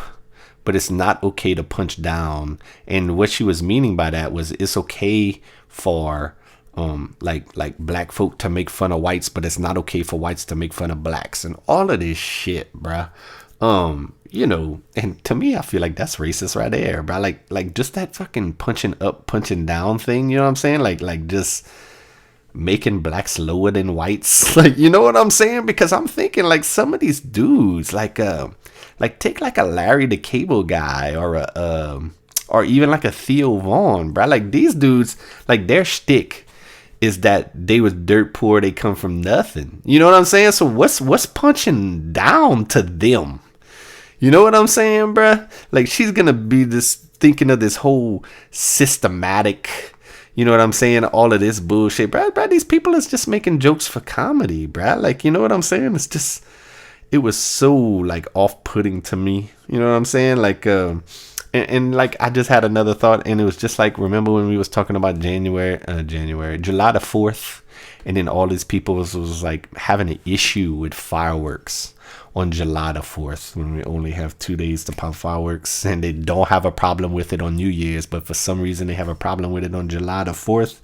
but it's not okay to punch down. And what she was meaning by that was it's okay for like black folk to make fun of whites, but it's not okay for whites to make fun of blacks and all of this shit, bruh. And to me, I feel like that's racist right there, bro. Like just that fucking punching up, punching down thing. You know what I'm saying? Like just making blacks lower than whites. Like, you know what I'm saying? Because I'm thinking like some of these dudes, like take like a Larry the Cable Guy or even like a Theo Vaughn, bro. Like these dudes, like their shtick is that they was dirt poor. They come from nothing. You know what I'm saying? So what's punching down to them? You know what I'm saying, bruh? Like, she's gonna be thinking of this whole systematic, you know what I'm saying? All of this bullshit, bruh. These people is just making jokes for comedy, bruh. Like, you know what I'm saying? It was so, like, off-putting to me. You know what I'm saying? Like, and like, I just had another thought, and it was just like, remember when we was talking about July the 4th, and then all these people was like having an issue with fireworks on July the 4th, when we only have 2 days to pop fireworks, and they don't have a problem with it on New Year's, but for some reason they have a problem with it on July the 4th.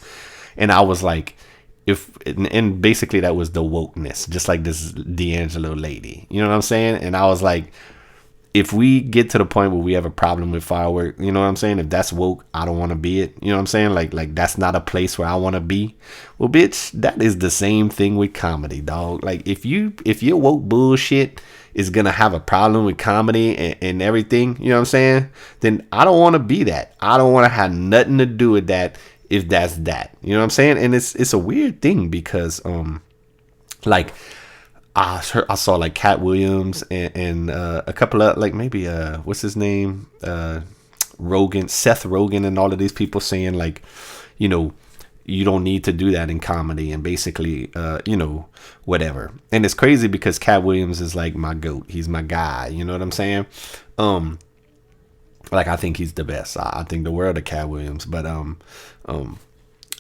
And I was like, and basically that was the wokeness, just like this DiAngelo lady, you know what I'm saying? And I was like, if we get to the point where we have a problem with fireworks, you know what I'm saying? If that's woke, I don't want to be it. You know what I'm saying? Like that's not a place where I want to be. Well, bitch, that is the same thing with comedy, dog. Like if your woke bullshit is gonna have a problem with comedy and everything, you know what I'm saying? Then I don't want to be that. I don't want to have nothing to do with that if that's that. You know what I'm saying? And it's a weird thing because like I saw like Cat Williams and a couple of like maybe what's his name, Seth Rogen, and all of these people saying like, you know, you don't need to do that in comedy, and basically whatever. And it's crazy because Cat Williams is like my goat. He's my guy. You know what I'm saying? Like I think he's the best. I think the world of Cat Williams, but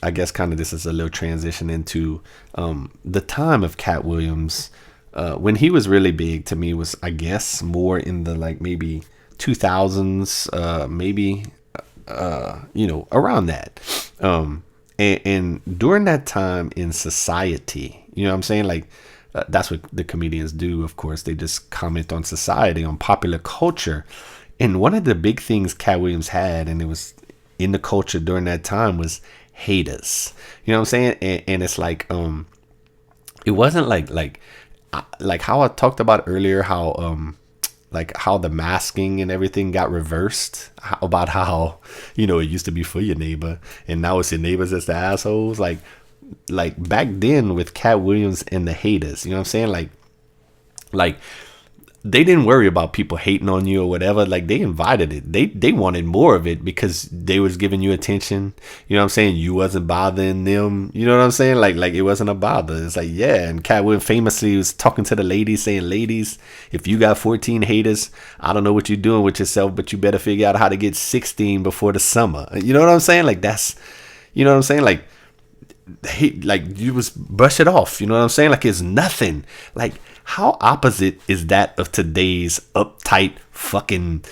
I guess kind of this is a little transition into the time of Cat Williams. When he was really big to me was, I guess, more in the like maybe 2000s, maybe around that. And during that time in society, you know what I'm saying? Like that's what the comedians do. Of course, they just comment on society, on popular culture. And one of the big things Cat Williams had, and it was in the culture during that time, was haters. You know what I'm saying? And it's like it wasn't like how I talked about earlier, how how the masking and everything got reversed, about how it used to be for your neighbor and now it's your neighbors as the assholes. Like back then with Cat Williams and the haters, you know what I'm saying? Like they didn't worry about people hating on you or whatever. Like they invited it. They wanted more of it because they was giving you attention. You know what I'm saying? You wasn't bothering them. You know what I'm saying? Like it wasn't a bother. It's like, yeah. And Cat Williams famously was talking to the ladies saying, ladies, if you got 14 haters, I don't know what you're doing with yourself, but you better figure out how to get 16 before the summer. You know what I'm saying? Like that's, you know what I'm saying? Like you was brush it off. You know what I'm saying? Like it's nothing. Like how opposite is that of today's uptight fucking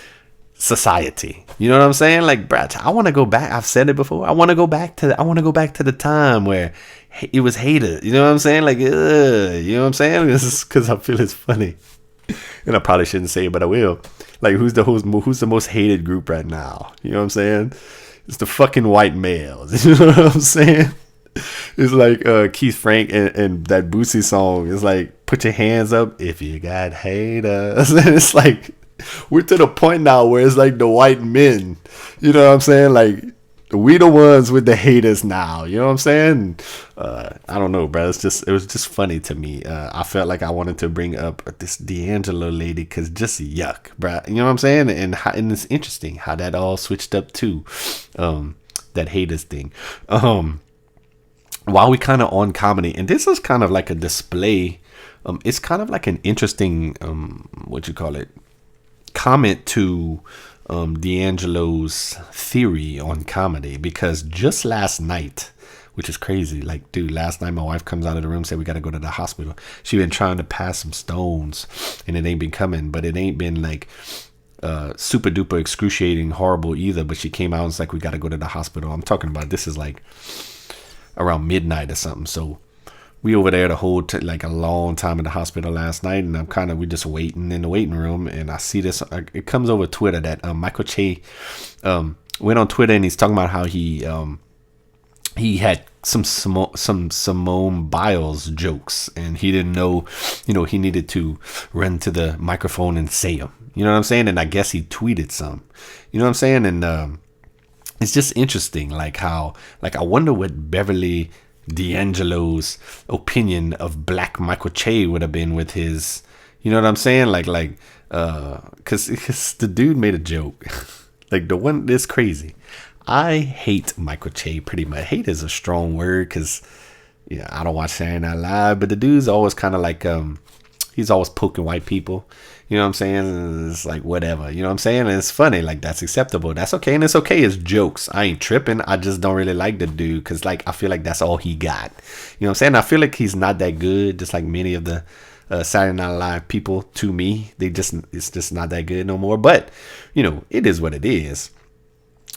society? You know what I'm saying? Like, bruh, I want to go back. I've said it before. I want to go back to the time where it was hated. You know what I'm saying? Like, you know what I'm saying? This is because I feel it's funny, and I probably shouldn't say it, but I will. Like, who's the most hated group right now? You know what I'm saying? It's the fucking white males. You know what I'm saying? It's like Keith Frank and that Boosie song. It's like, put your hands up if you got haters. And it's like, we're to the point now where it's like the white men. You know what I'm saying? Like We the ones with the haters now. You know what I'm saying? I don't know, bro. It was just funny to me. I felt like I wanted to bring up this DiAngelo lady because just yuck, bro. You know what I'm saying? And it's interesting how that all switched up too. That haters thing. While we kind of on comedy, and this is kind of like a display. It's kind of like an interesting what you call it, comment to DiAngelo's theory on comedy, because just last night, which is crazy, like, dude, last night my wife comes out of the room, said we got to go to the hospital. She been trying to pass some stones and it ain't been coming, but it ain't been like super duper excruciating horrible either. But she came out and was like, we got to go to the hospital. I'm talking about, this is like around midnight or something. So we over there the whole like a long time in the hospital last night, and we just waiting in the waiting room, and I see this. It comes over Twitter that Michael Che went on Twitter, and he's talking about how he had some Simone Biles jokes, and he didn't know, he needed to run to the microphone and say them. You know what I'm saying? And I guess he tweeted some. You know what I'm saying? And it's just interesting, like how, like, I wonder what Beverly DiAngelo's opinion of Black Michael Che would have been with his, you know what I'm saying? Cause the dude made a joke, like the one that's crazy. I hate Michael Che pretty much. Hate is a strong word, cause I don't watch Saturday Night Live, but the dude's always kind of like, he's always poking white people. You know what I'm saying? It's like, whatever. You know what I'm saying? And it's funny. Like, that's acceptable. That's okay. And it's okay. It's jokes. I ain't tripping. I just don't really like the dude because, like, I feel like that's all he got. You know what I'm saying? I feel like he's not that good, just like many of the Saturday Night Live people to me. It's just not that good no more. But, it is what it is.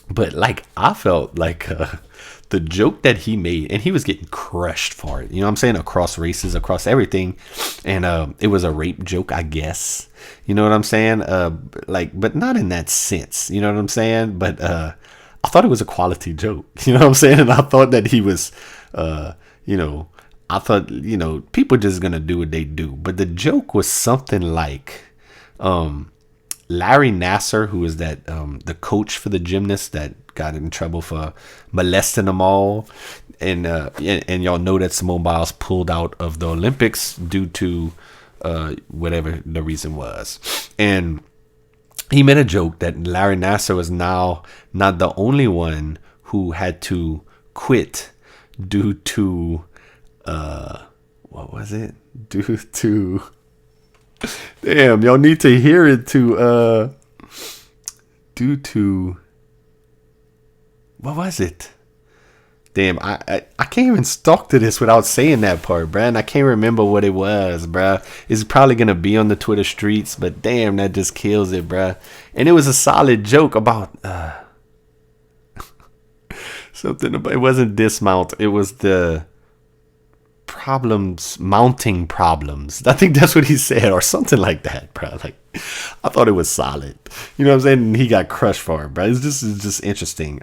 But, like, I felt like the joke that he made, and he was getting crushed for it. You know what I'm saying? Across races, across everything. And it was a rape joke, I guess. You know what I'm saying? But not in that sense. You know what I'm saying? But I thought it was a quality joke. You know what I'm saying? And I thought that he was, I thought, people just going to do what they do. But the joke was something like, Larry Nassar, who is that the coach for the gymnasts that got in trouble for molesting them all, and y'all know that Simone Biles pulled out of the Olympics due to whatever the reason was, and he made a joke that Larry Nassar was now not the only one who had to quit due to what was it? Due to damn, y'all need to hear it to due to what was it? Damn, I can't even stalk to this without saying that part, bruh. And I can't remember what it was, bruh. It's probably gonna be on the Twitter streets, but damn, that just kills it, bruh. And it was a solid joke about something about, it wasn't dismount, it was the mounting problems. I think that's what he said, or something like that, bro. Like, I thought it was solid. You know what I'm saying? And he got crushed for it, bro. It's just interesting.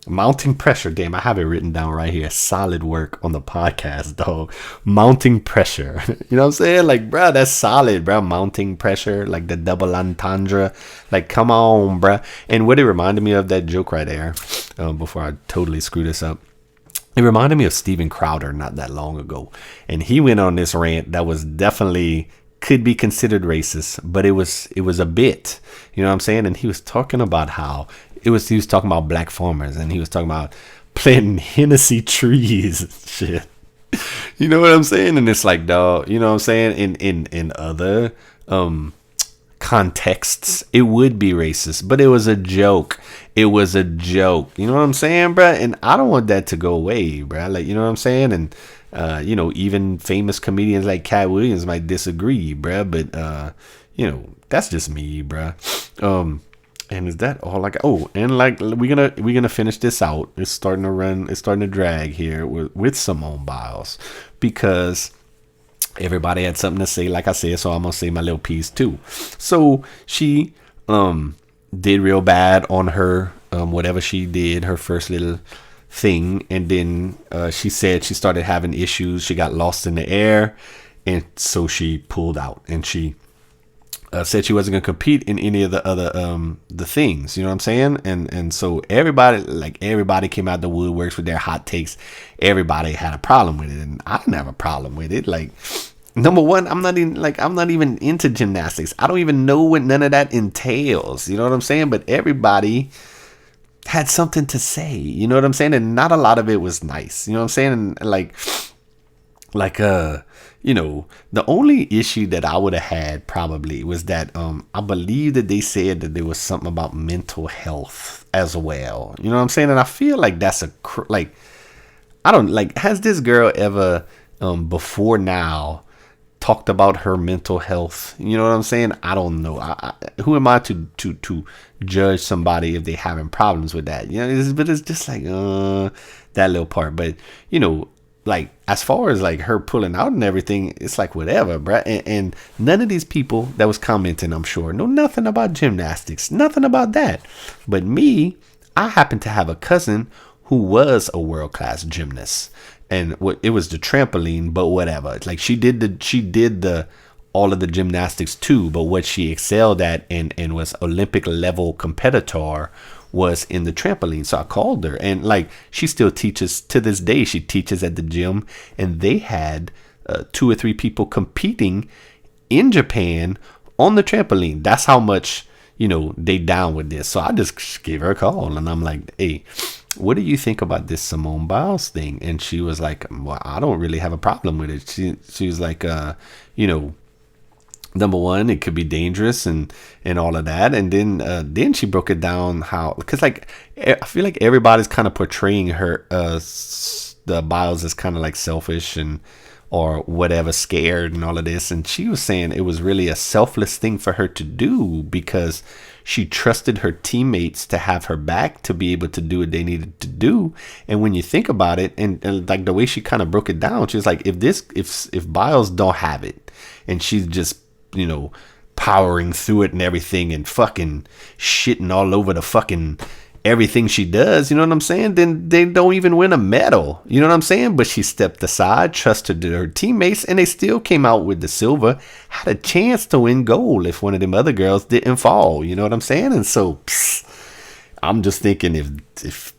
Mounting pressure. Damn, I have it written down right here. Solid work on the podcast, dog. Mounting pressure. You know what I'm saying? Like, bro, that's solid, bro. Mounting pressure, like the double entendre. Like, come on, bro. And what it reminded me of, that joke right there, before I totally screw this up, it reminded me of Steven Crowder not that long ago. And he went on this rant that was definitely could be considered racist, but it was a bit, you know what I'm saying? And he was talking about how he was talking about black farmers, and he was talking about planting Hennessy trees and shit. You know what I'm saying? And it's like, dog, you know what I'm saying? In other contexts, it would be racist, but it was a joke. It was a joke. You know what I'm saying, bro? And I don't want that to go away, bro. Like, you know what I'm saying? And even famous comedians like Cat Williams might disagree, bro. But that's just me, bro. And is that all? Like, oh, and like we're gonna finish this out. It's starting to drag here with Simone Biles, because everybody had something to say, like I said, so I'm gonna say my little piece too. So she did real bad on her whatever she did, her first little thing, and then she said she started having issues. She got lost in the air, and so she pulled out, and she said she wasn't gonna compete in any of the other the things, you know what I'm saying? And so everybody came out the woodworks with their hot takes. Everybody had a problem with it, and I didn't have a problem with it. Like, number one, I'm not even into gymnastics. I don't even know what none of that entails. You know what I'm saying? But everybody had something to say. You know what I'm saying? And not a lot of it was nice. You know what I'm saying? And the only issue that I would have had probably was that I believe that they said that there was something about mental health as well. You know what I'm saying? And I feel like that's I don't like, has this girl ever before now talked about her mental health? You know what I'm saying? I don't know. Who am I to judge somebody if they having problems with that? You know, but it's just like that little part. But like, as far as like her pulling out and everything, it's like whatever, bruh. And none of these people that was commenting, I'm sure, know nothing about gymnastics, nothing about that. But me, I happen to have a cousin who was a world-class gymnast, and it was the trampoline, but whatever. It's like she did the all of the gymnastics too, but what she excelled at and was Olympic level competitor was in the trampoline. So I called her, and like, she still teaches to this day. She teaches at the gym, and they had 2 or 3 people competing in Japan on the trampoline. That's how much they down with this. So I just gave her a call, and I'm like, hey, what do you think about this Simone Biles thing? And she was like, well, I don't really have a problem with it. She was like, number one, it could be dangerous and all of that. And then she broke it down how, because like, I feel like everybody's kind of portraying her, the Biles as kind of like selfish or whatever, scared and all of this. And she was saying it was really a selfless thing for her to do because she trusted her teammates to have her back to be able to do what they needed to do. And when you think about it, and like the way she kind of broke it down, she was like, if Biles don't have it, and she's just powering through it and everything and fucking shitting all over the fucking everything she does, you know what I'm saying? Then they don't even win a medal, you know what I'm saying? But she stepped aside, trusted her teammates, and they still came out with the silver, had a chance to win gold if one of them other girls didn't fall, you know what I'm saying? And so I'm just thinking, if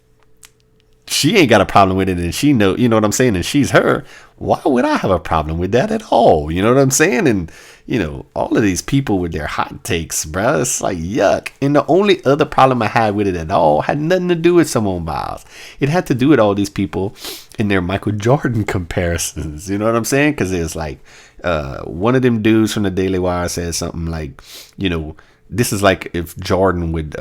she ain't got a problem with it and she know, you know what I'm saying, and she's her, why would I have a problem with that at all? You know what I'm saying? And all of these people with their hot takes, bruh, it's like yuck. And the only other problem I had with it at all had nothing to do with Simone Biles. It had to do with all these people in their Michael Jordan comparisons. You know what I'm saying? Because it's like one of them dudes from the Daily Wire said something like, this is like if Jordan would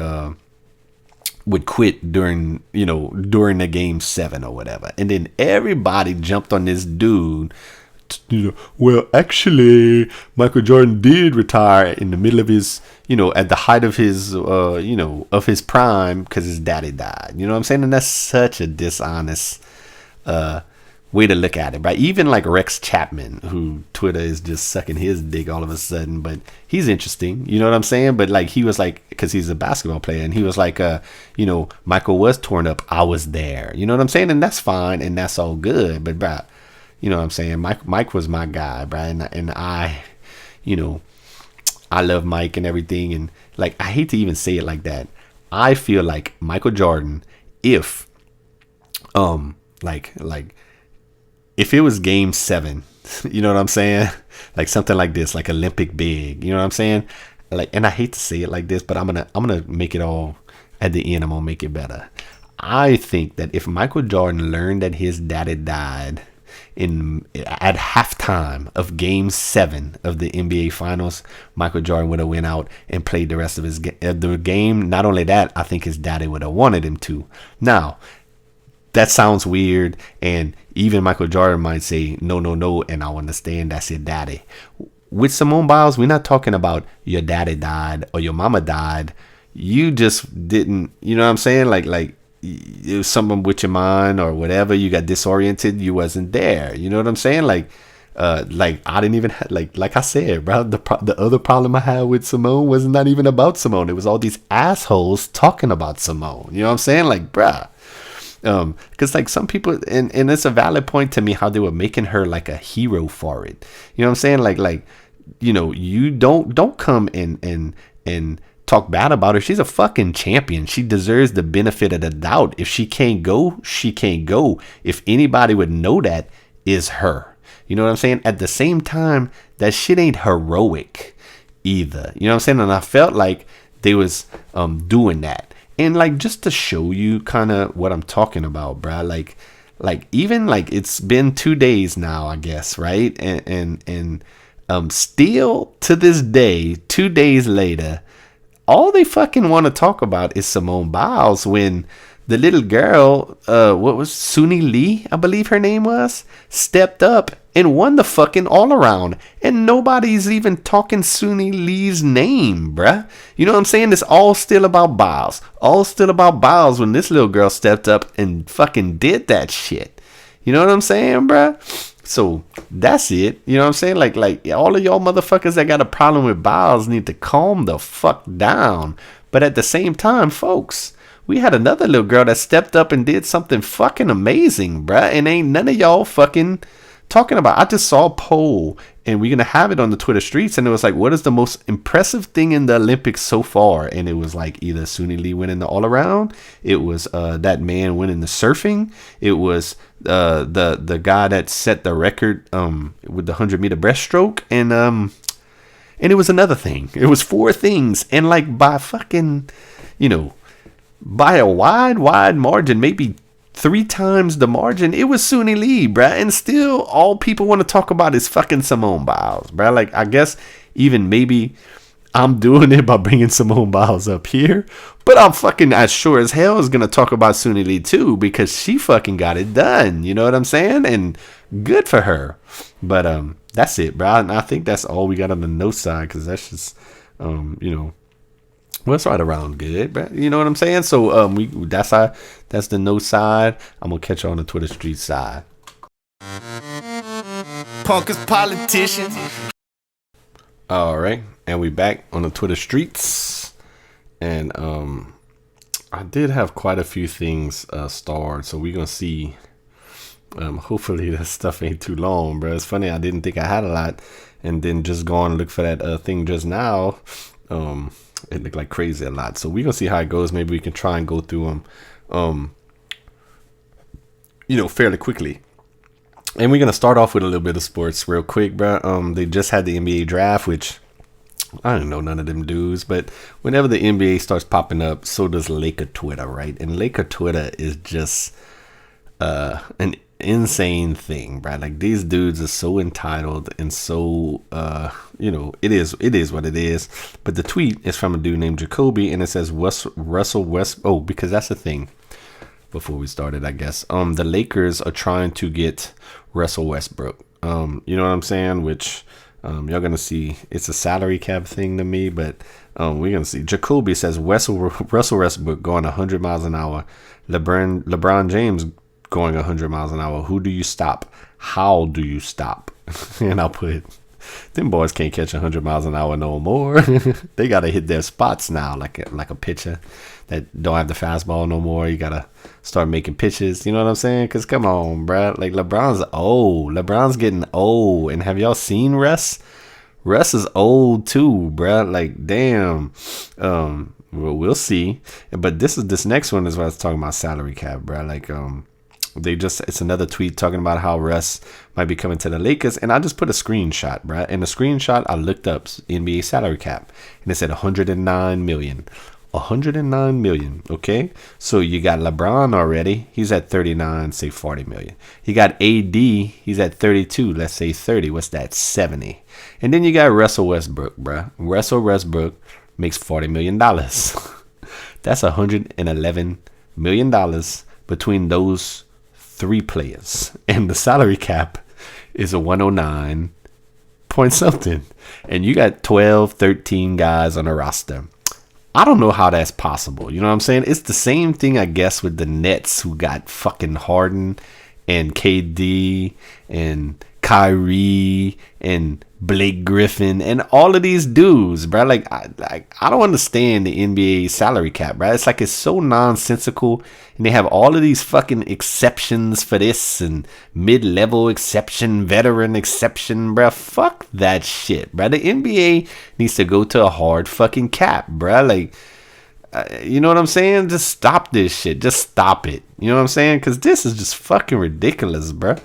quit during the game 7 or whatever. And then everybody jumped on this dude. Well, actually, Michael Jordan did retire in the middle of his, at the height of his, of his prime because his daddy died. You know what I'm saying? And that's such a dishonest way to look at it, right? Even like Rex Chapman, who Twitter is just sucking his dick all of a sudden, but he's interesting. You know what I'm saying? But like, he was like, because he's a basketball player, and he was like, Michael was torn up. I was there. You know what I'm saying? And that's fine, and that's all good. But bro, you know what I'm saying? Mike was my guy, bro, and I love Mike and everything, and like, I hate to even say it like that. I feel like Michael Jordan, if if it was game 7, you know what I'm saying? Like something like this, like Olympic big, you know what I'm saying? Like, and I hate to say it like this, but I'm gonna make it all at the end. I'm gonna make it better. I think that if Michael Jordan learned that his daddy died at halftime of game 7 of the NBA finals, Michael Jordan would have went out and played the rest of the game. Not only that, I think his daddy would have wanted him to. Now, that sounds weird, and even Michael Jordan might say, no, and I understand that's your daddy. With Simone Biles, we're not talking about your daddy died or your mama died. You just didn't, you know what I'm saying? Like it was something with your mind or whatever. You got disoriented. You wasn't there. You know what I'm saying? Like I didn't even like I said, bro. The other problem I had with Simone was not even about Simone. It was all these assholes talking about Simone. You know what I'm saying? Like, bruh. Because like some people, and it's a valid point to me how they were making her like a hero for it. You know what I'm saying? Like you don't come and talk bad about her. She's a fucking champion. She deserves the benefit of the doubt. If she can't go, she can't go. If anybody would know that, is her. You know what I'm saying? At the same time, that shit ain't heroic either. You know what I'm saying? And I felt like they was doing that. And like, just to show you kind of what I'm talking about, bruh. Like even like it's been 2 days now, I guess, right? And still to this day, 2 days later, all they fucking want to talk about is Simone Biles, when the little girl, what was Suni Lee, I believe her name was, stepped up and won the fucking all around. And nobody's even talking Suni Lee's name, bruh. You know what I'm saying? It's all still about Biles. All still about Biles when this little girl stepped up and fucking did that shit. You know what I'm saying, bruh? So that's it. You know what I'm saying? Like all of y'all motherfuckers that got a problem with Biles need to calm the fuck down. But at the same time, folks, we had another little girl that stepped up and did something fucking amazing, bruh. And ain't none of y'all fucking talking about. I just saw a poll, and we're gonna have it on the Twitter streets, and it was like, what is the most impressive thing in the Olympics so far? And it was like either Suni Lee winning the all around, it was that man winning the surfing, it was the guy that set the record with the 100-meter breaststroke, and it was another thing. It was 4 things, and like by fucking, by a wide margin, maybe 3 times the margin, it was Suni Lee, bruh. And still, all people want to talk about is fucking Simone Biles, bruh. Like, I guess even maybe I'm doing it by bringing Simone Biles up here, but I'm fucking as sure as hell is gonna talk about Suni Lee too, because she fucking got it done. You know what I'm saying? And good for her. But that's it, bruh. And I think that's all we got on the no side, because that's just well, it's right around good, but you know what I'm saying? So that's the no side. I'm gonna catch you on the Twitter street side. Punkers politicians. All right, and we back on the Twitter streets, and I did have quite a few things starred, so we're gonna see. Hopefully that stuff ain't too long, bro. It's funny, I didn't think I had a lot, and then just go on and look for that thing just now. It looked like crazy a lot. So we're gonna see how it goes. Maybe we can try and go through them fairly quickly. And we're gonna start off with a little bit of sports real quick, bro. They just had the NBA draft, which I don't know none of them dudes, but whenever the NBA starts popping up, so does Laker Twitter, right? And Laker Twitter is just an insane thing, bro. Like, these dudes are so entitled and so it is what it is. But the tweet is from a dude named Jacoby, and it says Russell West. Oh, because that's the thing. Before we started, I guess the Lakers are trying to get Russell Westbrook. You know what I'm saying? Which y'all gonna see. It's a salary cap thing to me, but we're gonna see. Jacoby says Russell Westbrook going 100 miles an hour. LeBron James going 100 miles an hour. Who do you stop? How do you stop? And I'll put, them boys can't catch 100 miles an hour no more. They gotta hit their spots now, like a pitcher that don't have the fastball no more. You gotta start making pitches. You know what I'm saying? Because come on, bro. Like, LeBron's old. LeBron's getting old. And have y'all seen Russ? Russ is old too, bro. Like, damn. Well, we'll see. But this next one is what I was talking about, salary cap, bro. Like, it's another tweet talking about how Russ might be coming to the Lakers, and I just put a screenshot, bro. In the screenshot, I looked up NBA salary cap, and it said 109 million. 109 million. Okay, so you got LeBron already. He's at 39, say 40 million. You got AD. He's at 32. Let's say 30. What's that? 70. And then you got Russell Westbrook, bro. Russell Westbrook makes $40 million. That's $111 million between those 3 players, and the salary cap is a 109 point something, and you got 12, 13 guys on a roster. I don't know how that's possible. You know what I'm saying? It's the same thing, I guess, with the Nets, who got fucking Harden and KD and Kyrie and Blake Griffin and all of these dudes, bro. Like I don't understand the NBA salary cap, bro. It's like it's so nonsensical, and they have all of these fucking exceptions for this and mid-level exception, veteran exception, bro. Fuck that shit, bro. The NBA needs to go to a hard fucking cap, bro. Like, you know what I'm saying? Just stop this shit. Just stop it. You know what I'm saying? Because this is just fucking ridiculous, bro.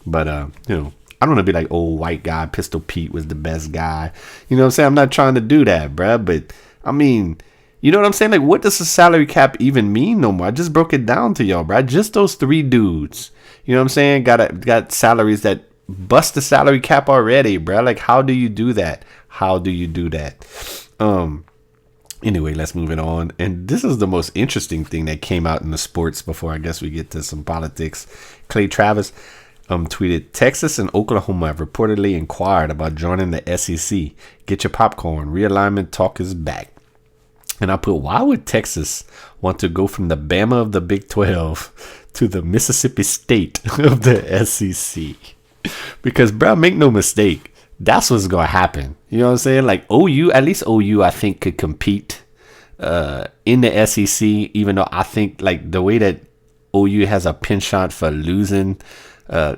But you know, I don't want to be like old white guy. Pistol Pete was the best guy. You know what I'm saying? I'm not trying to do that, bruh. But I mean, you know what I'm saying? Like, what does a salary cap even mean no more? I just broke it down to y'all, bruh. Just those three dudes. You know what I'm saying? Got salaries that bust the salary cap already, bruh. Like, how do you do that? How do you do that? Anyway, let's move it on. And this is the most interesting thing that came out in the sports before I guess we get to some politics. Clay Travis tweeted, Texas and Oklahoma have reportedly inquired about joining the SEC. Get your popcorn. Realignment talk is back. And I put, why would Texas want to go from the Bama of the Big 12 to the Mississippi State of the SEC? Because, bro, make no mistake, that's what's going to happen. You know what I'm saying? Like OU, at least OU, I think, could compete in the SEC, even though I think like the way that OU has a penchant for losing,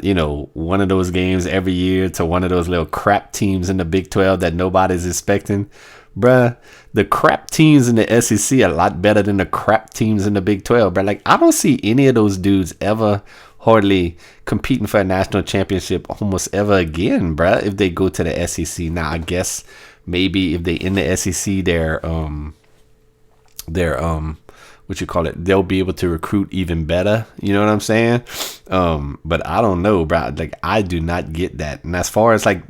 you know, one of those games every year to one of those little crap teams in the Big 12 that nobody's expecting. Bruh, the crap teams in the SEC are a lot better than the crap teams in the Big 12. But like, I don't see any of those dudes ever hardly competing for a national championship almost ever again, bruh, if they go to the SEC. Now, I guess maybe if they in the SEC, they're what you call it, they'll be able to recruit even better. You know what I'm saying? But I don't know, bro. Like, I do not get that. And as far as like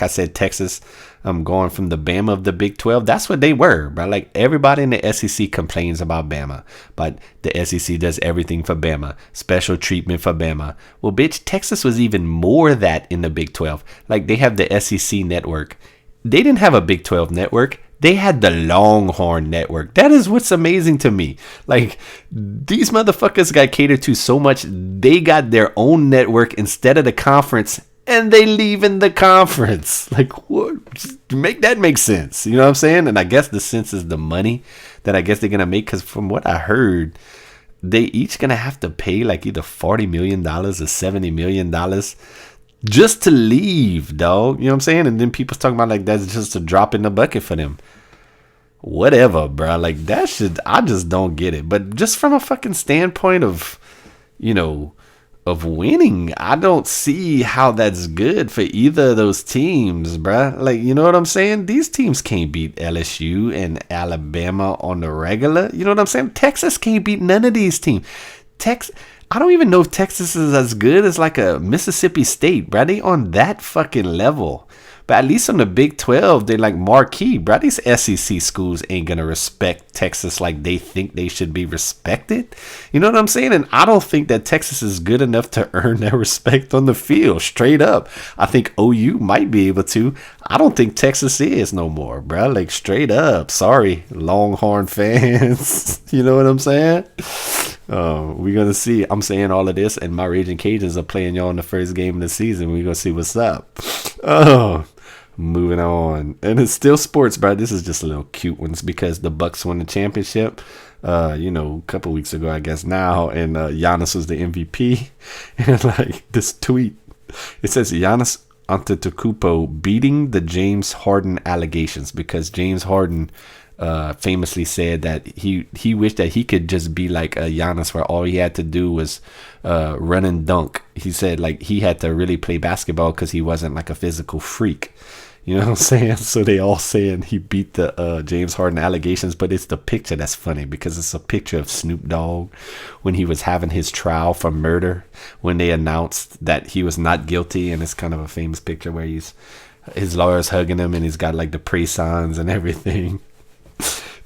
I said, Texas, going from the Bama of the Big 12, that's what they were, bro. Like, everybody in the SEC complains about Bama, but the SEC does everything for Bama, special treatment for Bama. Well, bitch, Texas was even more that in the Big 12. Like, they have the SEC network. They didn't have a Big 12 network. They had the Longhorn network. That is what's amazing to me. Like, these motherfuckers got catered to so much. They got their own network instead of the conference, and they leave in the conference. Like, what? Just make that make sense. You know what I'm saying? And I guess the sense is the money that I guess they're going to make. Because from what I heard, they each going to have to pay like either $40 million or $70 million just to leave, dog. You know what I'm saying? And then people's talking about like that's just a drop in the bucket for them. Whatever, bro. Like, that shit, I just don't get it. But just from a fucking standpoint of, you know, of winning, I don't see how that's good for either of those teams, bro. Like, you know what I'm saying? These teams can't beat LSU and Alabama on the regular. You know what I'm saying? Texas can't beat none of these teams. I don't even know if Texas is as good as like a Mississippi State, bro. They on that fucking level. But at least on the Big 12, they like marquee, bro. These SEC schools ain't going to respect Texas like they think they should be respected. You know what I'm saying? And I don't think that Texas is good enough to earn that respect on the field, straight up. I think OU might be able to. I don't think Texas is no more, bro. Like, straight up. Sorry, Longhorn fans. You know what I'm saying? We're going to see. I'm saying all of this, and my Raging Cajuns are playing y'all in the first game of the season. We're going to see what's up. Moving on. And it's still sports, bro. This is just a little cute ones because the Bucks won the championship, you know, a couple weeks ago, I guess now. And Giannis was the MVP. And like this tweet, it says Giannis Antetokounmpo beating the James Harden allegations, because James Harden famously said that he wished that he could just be like a Giannis, where all he had to do was run and dunk. He said like he had to really play basketball because he wasn't like a physical freak. You know what I'm saying? So they all saying he beat the James Harden allegations, but it's the picture that's funny because it's a picture of Snoop Dogg when he was having his trial for murder, when they announced that he was not guilty. And it's kind of a famous picture where his lawyer's hugging him and he's got like the praise signs and everything.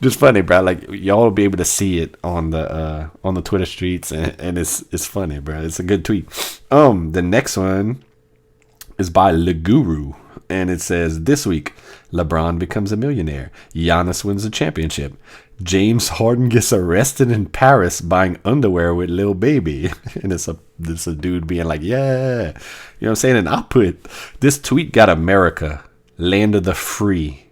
Just funny, bro. Like, y'all will be able to see it on the Twitter streets, and it's funny, bro. It's a good tweet. The next one is by Le Guru, And it says, this week, LeBron becomes a millionaire. Giannis wins a championship. James Harden gets arrested in Paris buying underwear with Lil Baby. And it's a dude being like, yeah. You know what I'm saying? And I put, this tweet got America, land of the free,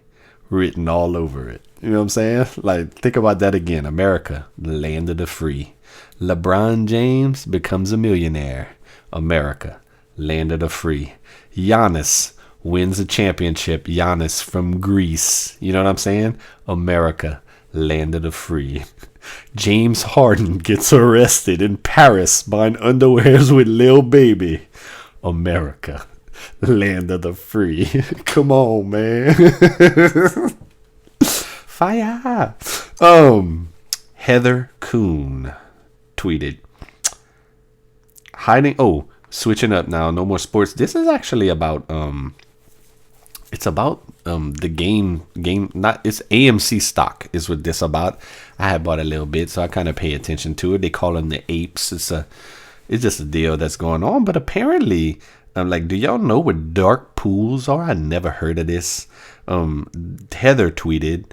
written all over it. You know what I'm saying? Like, think about that again. America, land of the free. LeBron James becomes a millionaire. America, land of the free. Giannis wins a championship. Giannis from Greece. You know what I'm saying? America, land of the free. James Harden gets arrested in Paris buying underwears with Lil Baby. America, land of the free. Come on, man. Fire. Heather Kuhn tweeted, switching up now, no more sports. This is actually about it's about the game, not, it's AMC stock is what this about. I had bought a little bit, so I kind of pay attention to it. They call them the apes. It's just a deal that's going on. But apparently, like, do y'all know what dark pools are? I never heard of this. Heather tweeted,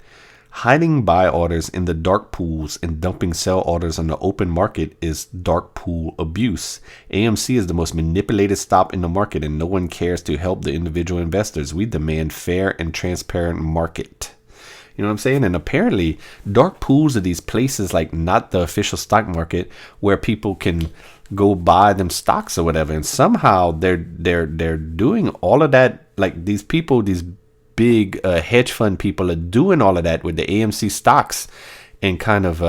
hiding buy orders in the dark pools and dumping sell orders on the open market is dark pool abuse. AMC is the most manipulated stock in the market, and no one cares to help the individual investors. We demand fair and transparent market. You know what I'm saying? And apparently, dark pools are these places, like not the official stock market, where people can go buy them stocks or whatever. And somehow they're doing all of that. Like, these people, these big hedge fund people are doing all of that with the AMC stocks and kind of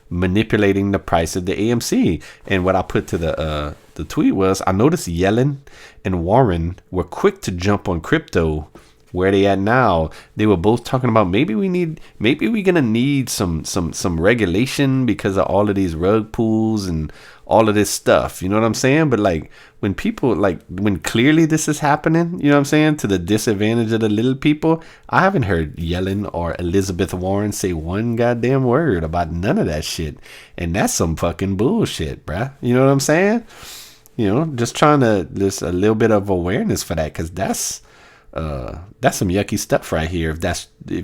manipulating the price of the AMC. And what I put to the tweet was, I noticed Yellen and Warren were quick to jump on crypto. Where they at now? They were both talking about maybe we're gonna need some regulation because of all of these rug pools and all of this stuff. You know what I'm saying? But like, when people, like, when clearly this is happening, you know what I'm saying, to the disadvantage of the little people, I haven't heard Yellen or Elizabeth Warren say one goddamn word about none of that shit. And that's some fucking bullshit, bruh. You know what I'm saying? You know, just trying to, just a little bit of awareness for that, because that's some yucky stuff right here. If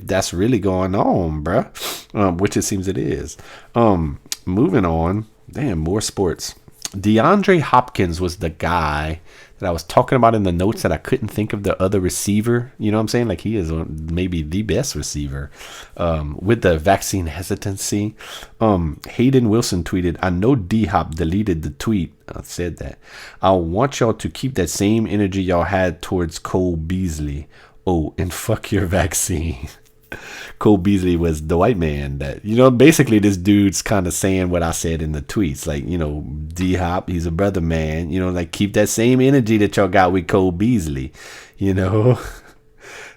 that's really going on, bruh, which it seems it is. Moving on. Damn, more sports. DeAndre Hopkins was the guy that I was talking about in the notes that I couldn't think of the other receiver. You know what I'm saying? Like, he is maybe the best receiver. With the vaccine hesitancy, Hayden Wilson tweeted, I know D-Hop deleted the tweet. I said that. I want y'all to keep that same energy y'all had towards Cole Beasley. Oh, and fuck your vaccine. Cole Beasley was the white man that, you know, basically this dude's kind of saying what I said in the tweets. Like, you know, D-Hop, he's a brother, man. You know, like, keep that same energy that y'all got with Cole Beasley, you know.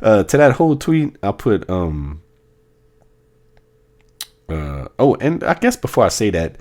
To that whole tweet, I put, and I guess before I say that,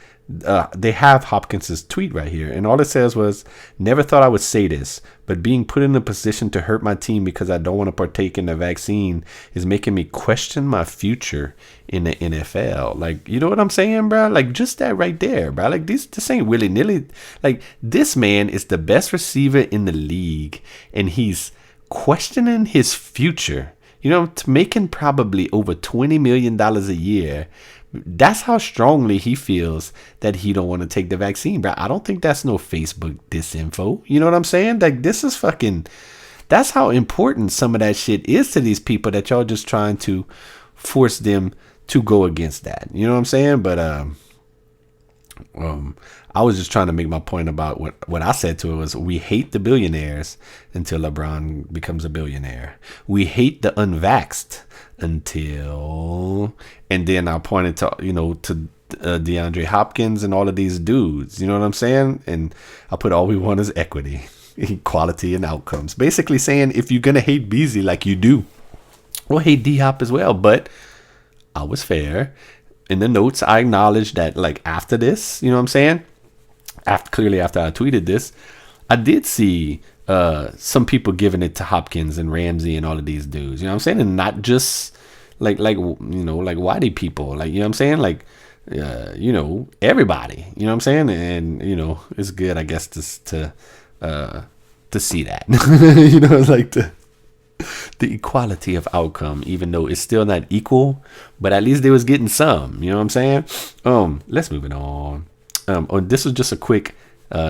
they have Hopkins's tweet right here, and all it says was, never thought I would say this, but being put in a position to hurt my team because I don't want to partake in the vaccine is making me question my future in the NFL. Like, you know what I'm saying, bro? Like, just that right there, bro. Like, this ain't willy-nilly. Like, this man is the best receiver in the league, and he's questioning his future, you know, making probably over $20 million a year. That's how strongly he feels that he don't want to take the vaccine, bro. I don't think that's no Facebook disinfo. You know what I'm saying? Like, this is fucking, that's how important some of that shit is to these people, that y'all just trying to force them to go against that. You know what I'm saying? But I was just trying to make my point about what I said to it was, we hate the billionaires until LeBron becomes a billionaire. We hate the unvaxxed until, and then I pointed to, you know, to DeAndre Hopkins and all of these dudes. You know what I'm saying? And I put, all we want is equity, equality, and outcomes. Basically saying, if you're gonna hate Beasley like you do, well, hate D-Hop as well. But I was fair. In the notes, I acknowledged that, like, after this, you know what I'm saying? After I tweeted this, I did see some people giving it to Hopkins and Ramsey and all of these dudes. You know what I'm saying? And not just like you know, like whitey people. Like, you know what I'm saying? Like, you know, everybody. You know what I'm saying? And, you know, it's good, I guess, to see that. You know, like, the equality of outcome, even though it's still not equal, but at least they was getting some. You know what I'm saying? Let's move it on. This was just a quick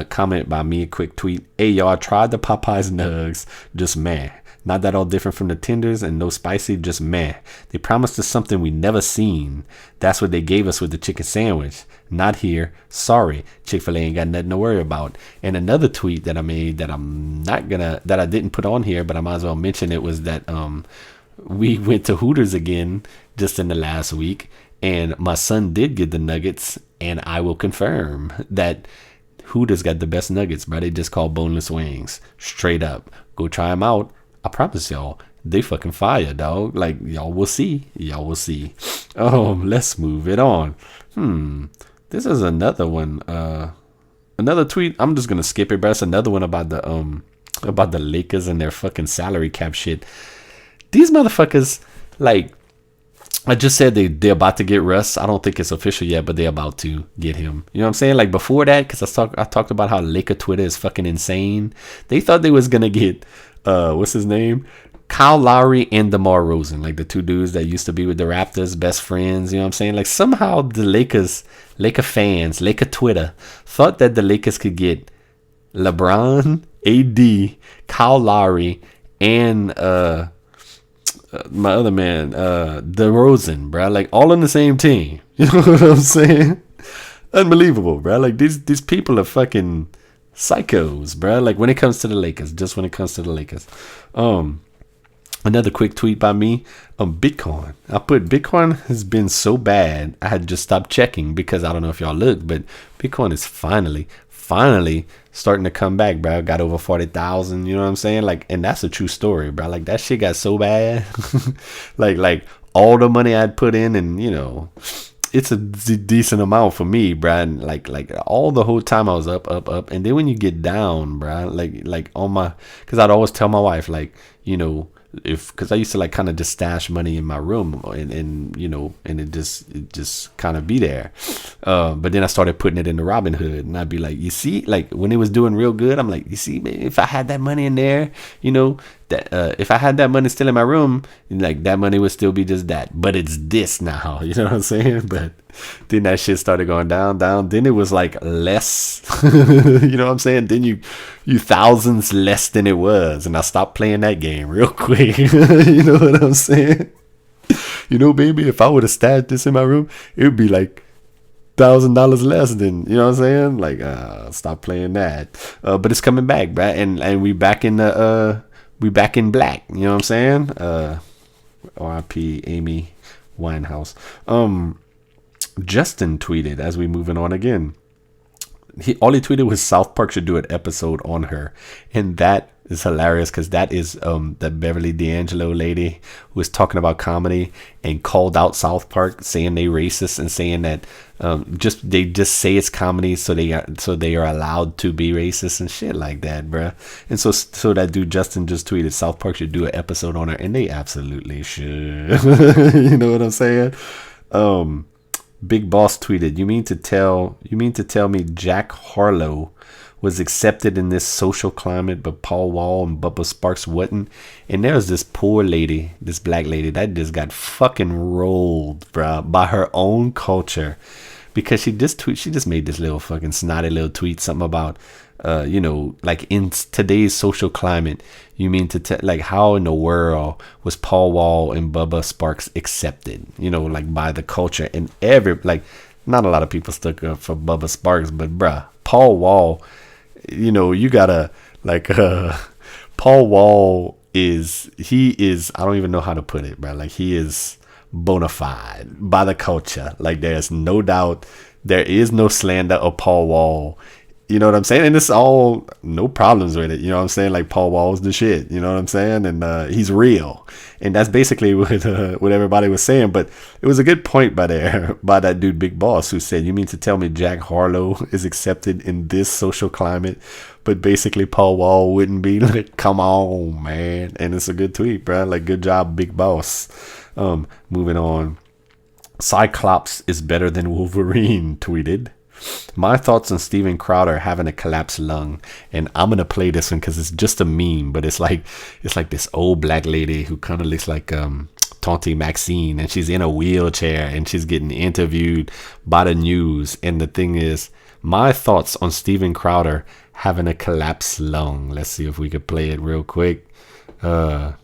comment by me, a quick tweet. Hey y'all, I tried the Popeyes nugs, just meh. Not that all different from the tenders and no spicy, just meh. They promised us something we never seen. That's what they gave us with the chicken sandwich. Not here. Sorry. Chick-fil-A ain't got nothing to worry about. And another tweet that I made that I didn't put on here, but I might as well mention it, was that we went to Hooters again just in the last week, and my son did get the nuggets, and I will confirm that Hooters got the best nuggets, bro. They just call boneless wings. Straight up. Go try them out. I promise y'all, they fucking fire, dog. Like, y'all will see. Y'all will see. Let's move it on. This is another one. Another tweet. I'm just gonna skip it, but it's another one about the Lakers and their fucking salary cap shit. These motherfuckers, like, I just said they're about to get Russ. I don't think it's official yet, but they're about to get him. You know what I'm saying? Like, before that, because I talked about how Laker Twitter is fucking insane. They thought they was gonna get what's his name? Kyle Lowry and DeMar Rosen, like the two dudes that used to be with the Raptors, best friends. You know what I'm saying? Like, somehow the Laker fans, Laker Twitter thought that the Lakers could get LeBron, AD, Kyle Lowry, and my other man, DeRozan, bro. Like, all on the same team. You know what I'm saying? Unbelievable, bro. Like, these people are fucking psychos, bro. Like, when it comes to the Lakers, just when it comes to the Lakers. Another quick tweet by me on Bitcoin. I put Bitcoin has been so bad I had just stopped checking, because I don't know if y'all looked, but Bitcoin is finally starting to come back, bro. Got over 40,000. You know what I'm saying? Like, and that's a true story, bro. Like, that shit got so bad. like all the money I'd put in, and you know, it's a decent amount for me, bro. And like all the whole time I was up, and then when you get down, bro, like on my, because I'd always tell my wife, like, you know, because I used to like kind of just stash money in my room, and you know, and it just kind of be there. But then I started putting it in the Robinhood, and I'd be like, you see, like when it was doing real good, I'm like, you see, man, if I had that money in there, you know, that if I had that money still in my room, like that money would still be just that. But it's this now, you know what I'm saying? But then that shit started going down. Then it was like less, you know what I'm saying? Then you thousands less than it was, and I stopped playing that game real quick. You know what I'm saying? You know, baby, if I would have stashed this in my room, it would be like $1,000 less than, you know what I'm saying? Like, stop playing that. But it's coming back, bruh, and we back in the we back in black. You know what I'm saying? R.I.P. Amy Winehouse. Justin tweeted, as we moving on again. All he tweeted was South Park should do an episode on her, and that is hilarious, because that is that Beverly DiAngelo lady who was talking about comedy and called out South Park, saying they racist, and saying that they just say it's comedy, so they are allowed to be racist and shit like that, bruh. And so that dude Justin just tweeted South Park should do an episode on her, and they absolutely should. You know what I'm saying? Big Boss tweeted, you mean to tell me Jack Harlow was accepted in this social climate, but Paul Wall and Bubba Sparks wasn't? And there was this poor lady, this black lady, that just got fucking rolled, bro, by her own culture, because she just made this little fucking snotty little tweet, something about you know, like, in today's social climate, you mean to like, how in the world was Paul Wall and Bubba Sparks accepted, you know, like, by the culture? And like, not a lot of people stuck up for Bubba Sparks, but bruh, Paul Wall, you know, you gotta, like, Paul Wall is I don't even know how to put it, bruh, like, he is bona fide by the culture. Like, there's no doubt, there is no slander of Paul Wall. You know what I'm saying? And it's all no problems with it. You know what I'm saying? Like, Paul Wall's the shit. You know what I'm saying? And he's real. And that's basically what everybody was saying. But it was a good point by that dude Big Boss, who said, you mean to tell me Jack Harlow is accepted in this social climate, but basically Paul Wall wouldn't be? Like, come on, man. And it's a good tweet, bro. Like, good job, Big Boss. Moving on. Cyclops is better than Wolverine tweeted. My thoughts on Steven Crowder having a collapsed lung. And I'm gonna play this one because it's just a meme, but it's like this old black lady who kind of looks like Tante Maxine, and she's in a wheelchair and she's getting interviewed by the news. And the thing is, my thoughts on Steven Crowder having a collapsed lung. Let's see if we could play it real quick. Sorry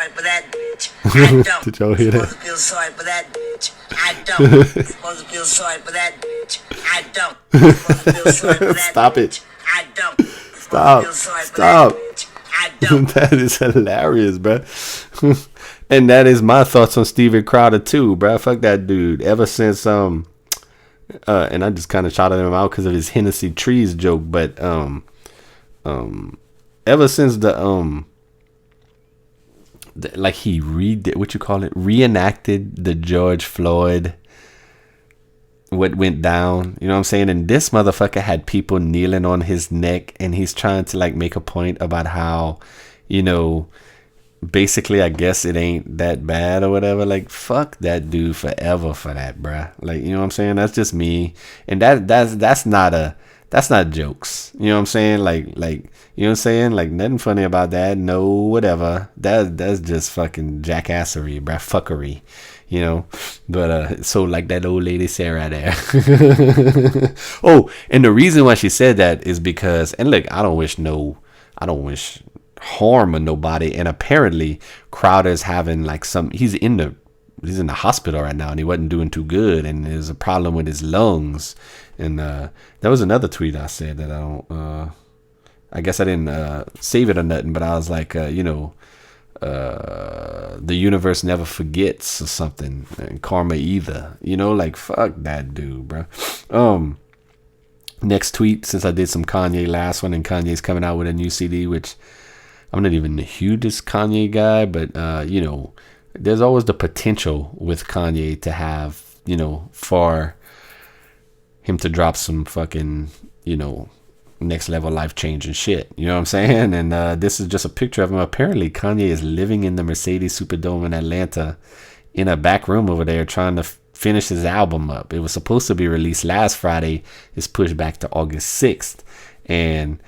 for that bitch. I don't. Did y'all hear that? Supposed to feel sorry for that bitch. I don't. Supposed to feel sorry for that bitch. I don't. Supposed to feel sorry for that Stop bitch. it. I don't. Stop. Stop. I don't. That is hilarious, bro. And that is my thoughts on Steven Crowder too, bro. Fuck that dude. Ever since and I just kind of shouted him out because of his Hennessy Trees joke, but ever since like he reenacted the George Floyd, what went down, you know what I'm saying? And this motherfucker had people kneeling on his neck, and he's trying to like make a point about how, you know, basically I guess it ain't that bad or whatever. Like, fuck that dude forever for that, bruh. Like, you know what I'm saying? That's just me. And that's not jokes. You know what I'm saying? Like, you know what I'm saying? Like, nothing funny about that. No, whatever. That's just fucking jackassery, bruh. Fuckery. You know? But, so like that old lady Sarah there. Oh, and the reason why she said that is because, and look, I don't wish harm on nobody. And apparently Crowder's having like he's in the hospital right now, and he wasn't doing too good, and there's a problem with his lungs. And there was another tweet I said that I guess I didn't save it or nothing, but I was like, you know, the universe never forgets or something, and karma either, you know, like fuck that dude, bro. Next tweet, since I did some Kanye last one, and Kanye's coming out with a new CD, which I'm not even the hugest Kanye guy, but you know, there's always the potential with Kanye to have, you know, for him to drop some fucking, you know, next level life changing shit. You know what I'm saying? And this is just a picture of him. Apparently Kanye is living in the Mercedes Superdome in Atlanta in a back room over there trying to finish his album up. It was supposed to be released last Friday. It's pushed back to August 6th. And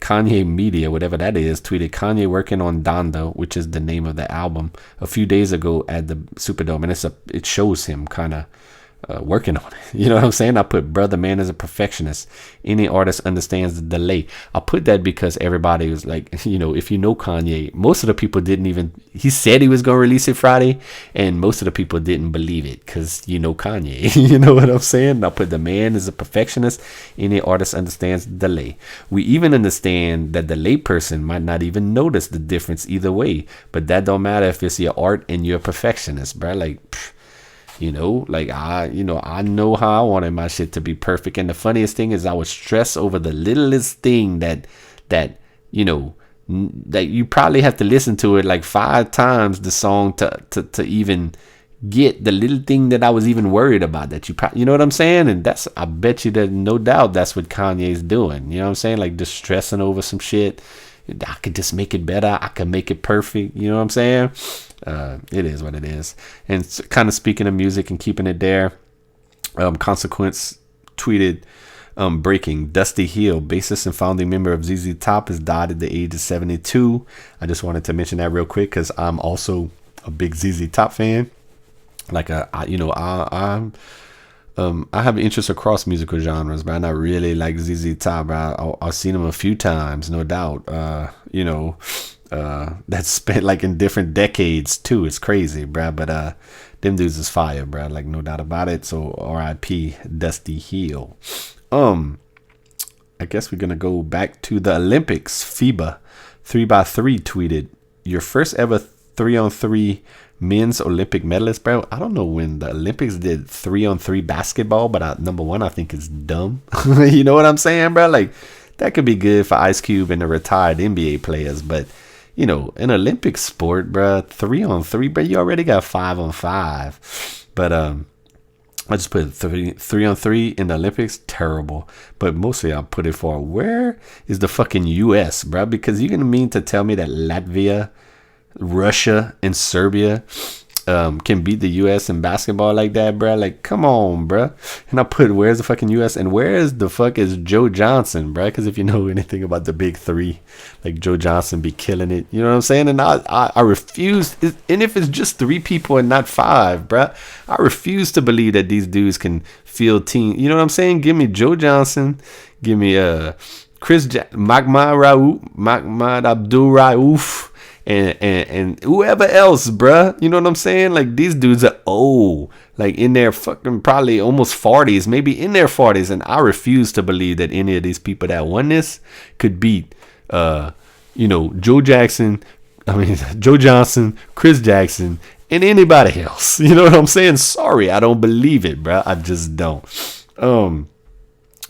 Kanye Media, whatever that is, tweeted Kanye working on Donda, which is the name of the album, a few days ago at the Superdome. And it shows him kind of working on it. You know what I'm saying? I put, brother man is a perfectionist. Any artist understands the delay. I put that because everybody was like, you know, if you know Kanye, most of the people didn't even, he said he was going to release it Friday, and most of the people didn't believe it because, you know, Kanye. You know what I'm saying? I put the man is a perfectionist. Any artist understands the delay. We even understand that the lay person might not even notice the difference either way, but that don't matter if it's your art and you're a perfectionist, bro. Like, you know, like I know how I wanted my shit to be perfect. And the funniest thing is I would stress over the littlest thing that, you know, that you probably have to listen to it like 5 times the song to even get the little thing that I was even worried about that you know what I'm saying? And that's, I bet you that no doubt that's what Kanye's doing. You know what I'm saying? Like just stressing over some shit. I could just make it better. I could make it perfect. You know what I'm saying? It is what it is. And kind of speaking of music and keeping it there, Consequence tweeted, breaking, Dusty Hill, bassist and founding member of ZZ Top, has died at the age of 72. I just wanted to mention that real quick because I'm also a big ZZ Top fan. Like, I have interest across musical genres, but I not really like ZZ Top. I've seen them a few times, no doubt. You know, that's spent like in different decades too. It's crazy, bruh. But them dudes is fire, bruh. Like no doubt about it. So R.I.P. Dusty Hill. I guess we're gonna go back to the Olympics. FIBA 3x3 tweeted, your first ever 3-on-3 men's Olympic medalist, bro. I don't know when the Olympics did 3-on-3 basketball, but number one, I think it's dumb. You know what I'm saying, bro? Like that could be good for Ice Cube and the retired NBA players, but you know, an Olympic sport, bro, 3-on-3, bro, you already got 5-on-5. But I just put 3-on-3 in the Olympics, terrible. But mostly I'll put it for where is the fucking US, bro? Because you're gonna mean to tell me that Latvia, Russia, and Serbia can beat the U.S. in basketball like that, bruh. Like, come on, bruh. And I put, where's the fucking U.S. and where's the fuck is Joe Johnson, bruh? Because if you know anything about the big three, like Joe Johnson be killing it. You know what I'm saying? And I refuse. And if it's just 3 people and not 5, bruh, I refuse to believe that these dudes can field team. You know what I'm saying? Give me Joe Johnson. Give me Mahmoud Abdul Rauf. And whoever else, bruh, you know what I'm saying? Like, these dudes are old, like in their fucking probably almost 40s, maybe in their 40s, and I refuse to believe that any of these people that won this could beat, Joe Jackson, Joe Johnson, Chris Jackson, and anybody else. You know what I'm saying? Sorry, I don't believe it, bruh. I just don't.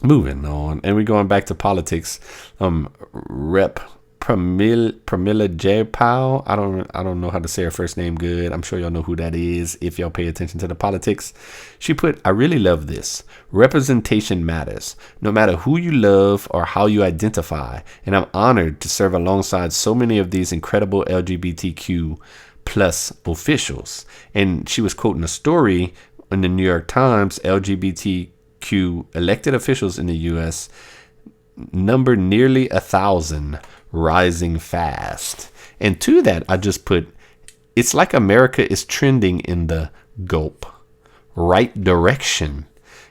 Moving on, and we're going back to politics. Rep Pramila Jayapal. I don't know how to say her first name good. I'm sure y'all know who that is if y'all pay attention to the politics. She put, I really love this. Representation matters, no matter who you love or how you identify. And I'm honored to serve alongside so many of these incredible LGBTQ plus officials. And she was quoting a story in the New York Times. LGBTQ elected officials in the U.S. number nearly 1,000, rising fast. And to that, I just put, it's like America is trending in the gulp right direction.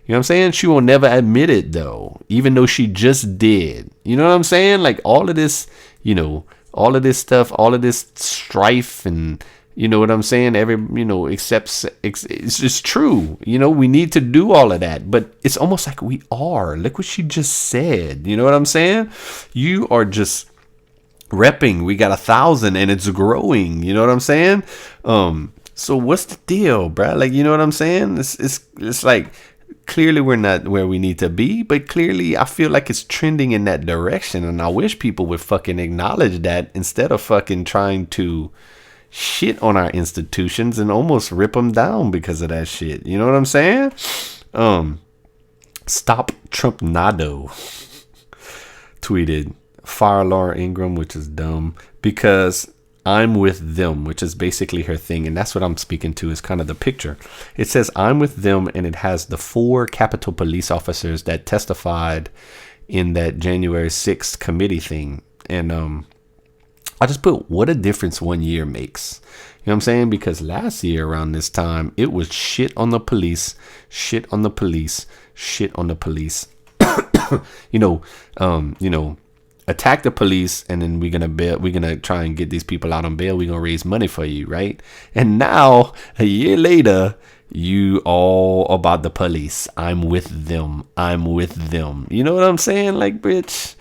You know what I'm saying? She will never admit it though, even though she just did. You know what I'm saying? Like all of this, all of this stuff, all of this strife, and you know what I'm saying? Except it's just true. We need to do all of that, but it's almost like we are. Look what she just said. You know what I'm saying? You are just repping. We got 1,000 and it's growing. You know what I'm saying? So what's the deal, bro? Like, you know what I'm saying? It's like, clearly we're not where we need to be, but clearly I feel like it's trending in that direction. And I wish people would fucking acknowledge that instead of fucking trying to shit on our institutions and almost rip them down because of that shit. You know what I'm saying? Stop Trumpnado tweeted, fire Laura Ingraham, which is dumb, because I'm with them, which is basically her thing. And that's what I'm speaking to, is kind of the picture. It says I'm with them, and it has the 4 Capitol police officers that testified in that January 6th committee thing. And I just put, what a difference 1 year makes. You know what I'm saying? Because last year around this time, it was shit on the police, shit on the police, shit on the police. Attack the police, and then we're gonna try and get these people out on bail. We're gonna raise money for you, right? And now a year later, you all about the police. I'm with them. You know what I'm saying? Like, bitch,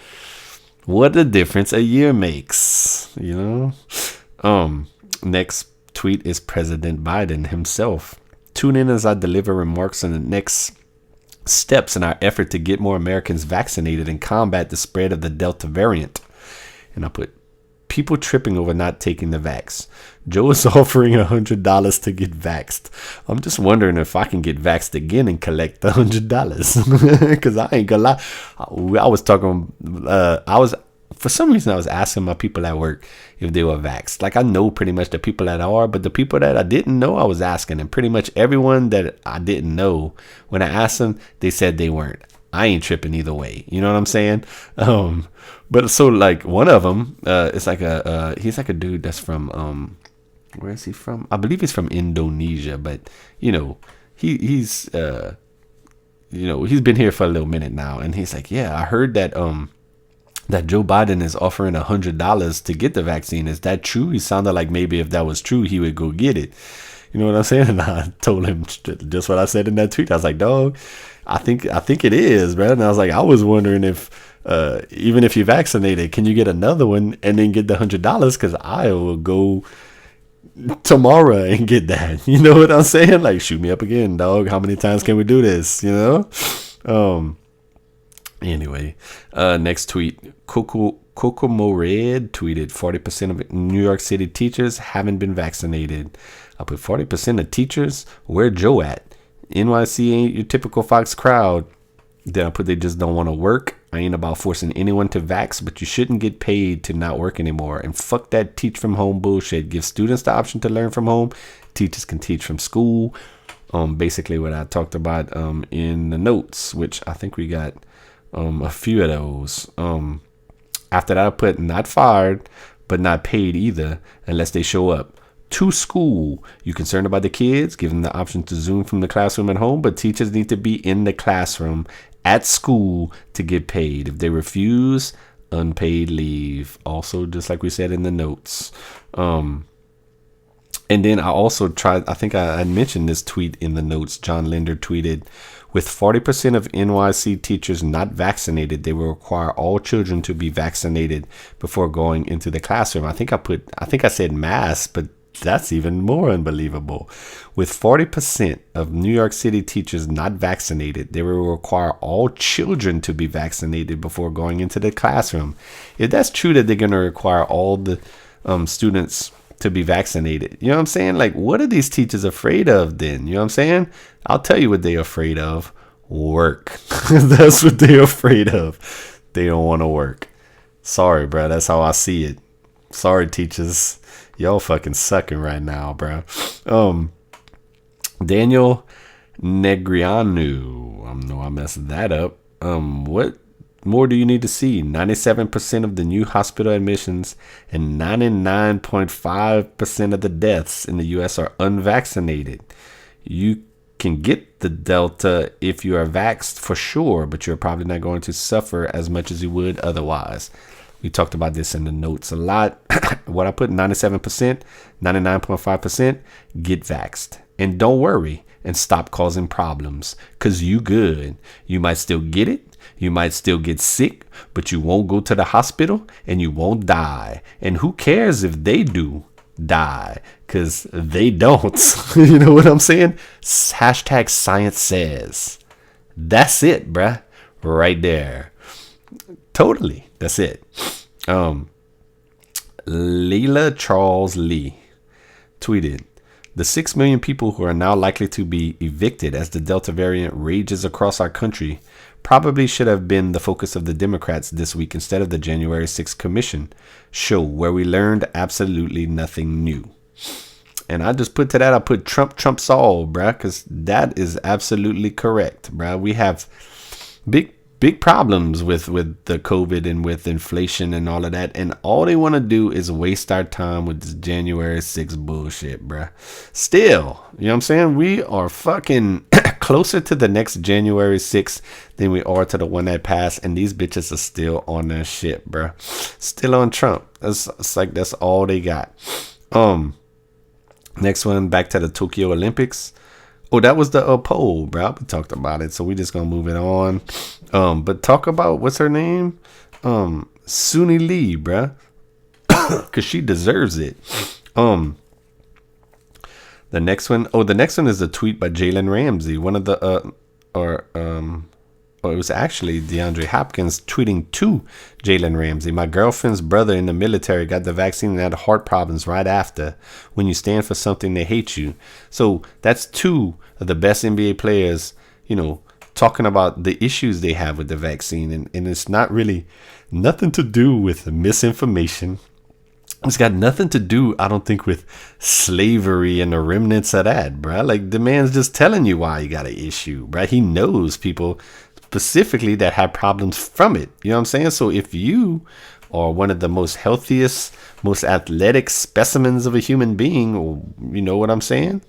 what a difference a year makes. Next tweet is President Biden himself. Tune in as I deliver remarks on the next steps in our effort to get more Americans vaccinated and combat the spread of the Delta variant. And I put, people tripping over not taking the vax. Joe is offering $100 to get vaxxed. I'm just wondering if I can get vaxxed again and collect the $100. Because I ain't gonna lie. For some reason, I was asking my people at work if they were vaxxed. Like, I know pretty much the people that are, but the people that I didn't know, I was asking. And pretty much everyone that I didn't know, when I asked them, they said they weren't. I ain't tripping either way. You know what I'm saying? But so, like, one of them, it's like he's like a dude that's from, where is he from? I believe he's from Indonesia, but, he's been here for a little minute now. And he's like, yeah, I heard that, that Joe Biden is offering $100 to get the vaccine. Is that true? He sounded like maybe if that was true, he would go get it. You know what I'm saying? And I told him just what I said in that tweet. I was like, dog, I think it is, bro. And I was like, I was wondering if, even if you're vaccinated, can you get another one and then get the $100? Because I will go tomorrow and get that. You know what I'm saying? Like, shoot me up again, dog. How many times can we do this? Anyway, next tweet. Kokomo Red tweeted 40% of New York City teachers haven't been vaccinated. I put 40% of teachers. Where Joe at? NYC ain't your typical Fox crowd. Then I put they just don't want to work. I ain't about forcing anyone to vax, but you shouldn't get paid to not work anymore. And fuck that teach from home bullshit. Give students the option to learn from home. Teachers can teach from school. Basically what I talked about in the notes, which I think we got a few of those. After that, I put not fired, but not paid either, unless they show up to school. You concerned about the kids? Give them the option to Zoom from the classroom at home, but teachers need to be in the classroom at school to get paid. If they refuse, unpaid leave. Also, just like we said in the notes. And then I also tried, I think I mentioned this tweet in the notes. John Linder tweeted, with 40% of NYC teachers not vaccinated, they will require all children to be vaccinated before going into the classroom. I think I said mass, but that's even more unbelievable. With 40% of New York City teachers not vaccinated, they will require all children to be vaccinated before going into the classroom. If that's true that they're going to require all the students to be vaccinated, you know what I'm saying? Like, what are these teachers afraid of then? You know what I'm saying? I'll tell you what they're afraid of. Work. That's what they're afraid of. They don't want to work. Sorry, bro. That's how I see it. Sorry, teachers. Y'all fucking sucking right now, bro. Daniel Negrianu. I know I messed that up. What more do you need to see? 97% of the new hospital admissions and 99.5% of the deaths in the U.S. are unvaccinated. You can get the Delta if you are vaxxed for sure, but you're probably not going to suffer as much as you would otherwise. We talked about this in the notes a lot. What I put, 97%, 99.5%, get vaxxed. And don't worry and stop causing problems, because you good. You might still get it. You might still get sick, but you won't go to the hospital and you won't die. And who cares if they do die? Because they don't. You know what I'm saying? Hashtag science says. That's it, bruh. Right there. Totally. That's it. Leila Charles Lee tweeted, the 6 million people who are now likely to be evicted as the Delta variant rages across our country probably should have been the focus of the Democrats this week instead of the January 6th commission show, where we learned absolutely nothing new. And I just put to that, I put Trump trumps all, bruh, because that is absolutely correct, bruh. We have big problems with the COVID and with inflation and all of that. And all they want to do is waste our time with this January 6th bullshit, bruh. Still, you know what I'm saying? We are fucking closer to the next January 6th than we are to the one that passed. And these bitches are still on their shit, bruh. Still on Trump. It's like that's all they got. Next one, back to the Tokyo Olympics. Oh, that was the poll, bro. We talked about it, so we just gonna move it on. But talk about, what's her name? Suni Lee, bro, because she deserves it. The next one is a tweet by Jalen Ramsey, one of the it was actually DeAndre Hopkins tweeting to Jalen Ramsey. My girlfriend's brother in the military got the vaccine and had heart problems right after. When you stand for something, they hate you. So that's two of the best NBA players, you know, talking about the issues they have with the vaccine. And it's not really nothing to do with misinformation. It's got nothing to do, I don't think, with slavery and the remnants of that, bruh. Like, the man's just telling you why you got an issue, bruh. He knows people specifically that have problems from it. You know what I'm saying? So if you are one of the most healthiest, most athletic specimens of a human being, you know what I'm saying?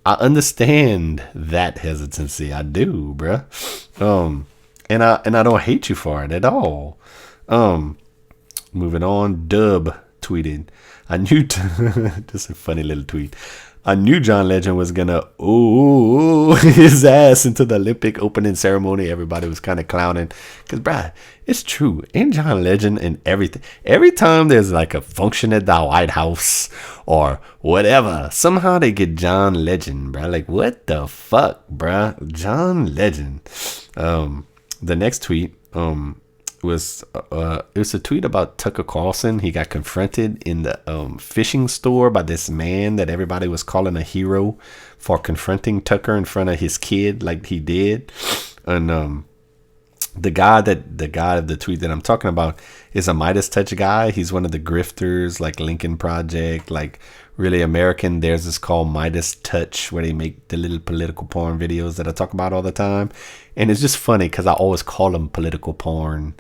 I understand that hesitancy. I do, bruh. And I don't hate you for it at all. Moving on, Dub tweeted, I knew just a funny little tweet. I knew John Legend was gonna his ass into the Olympic opening ceremony. Everybody was kind of clowning, because bruh, it's true. Ain't John Legend and everything? Every time there's like a function at the White House or whatever, somehow they get John Legend, bruh. Like, what the fuck, bruh? John Legend. The next tweet was it was a tweet about Tucker Carlson. He got confronted in the fishing store by this man that everybody was calling a hero for confronting Tucker in front of his kid like he did. And The guy of the tweet that I'm talking about is a Midas Touch guy. He's one of the grifters, like Lincoln Project, like really American. There's this called Midas Touch where they make the little political porn videos that I talk about all the time. And it's just funny because I always call them political porn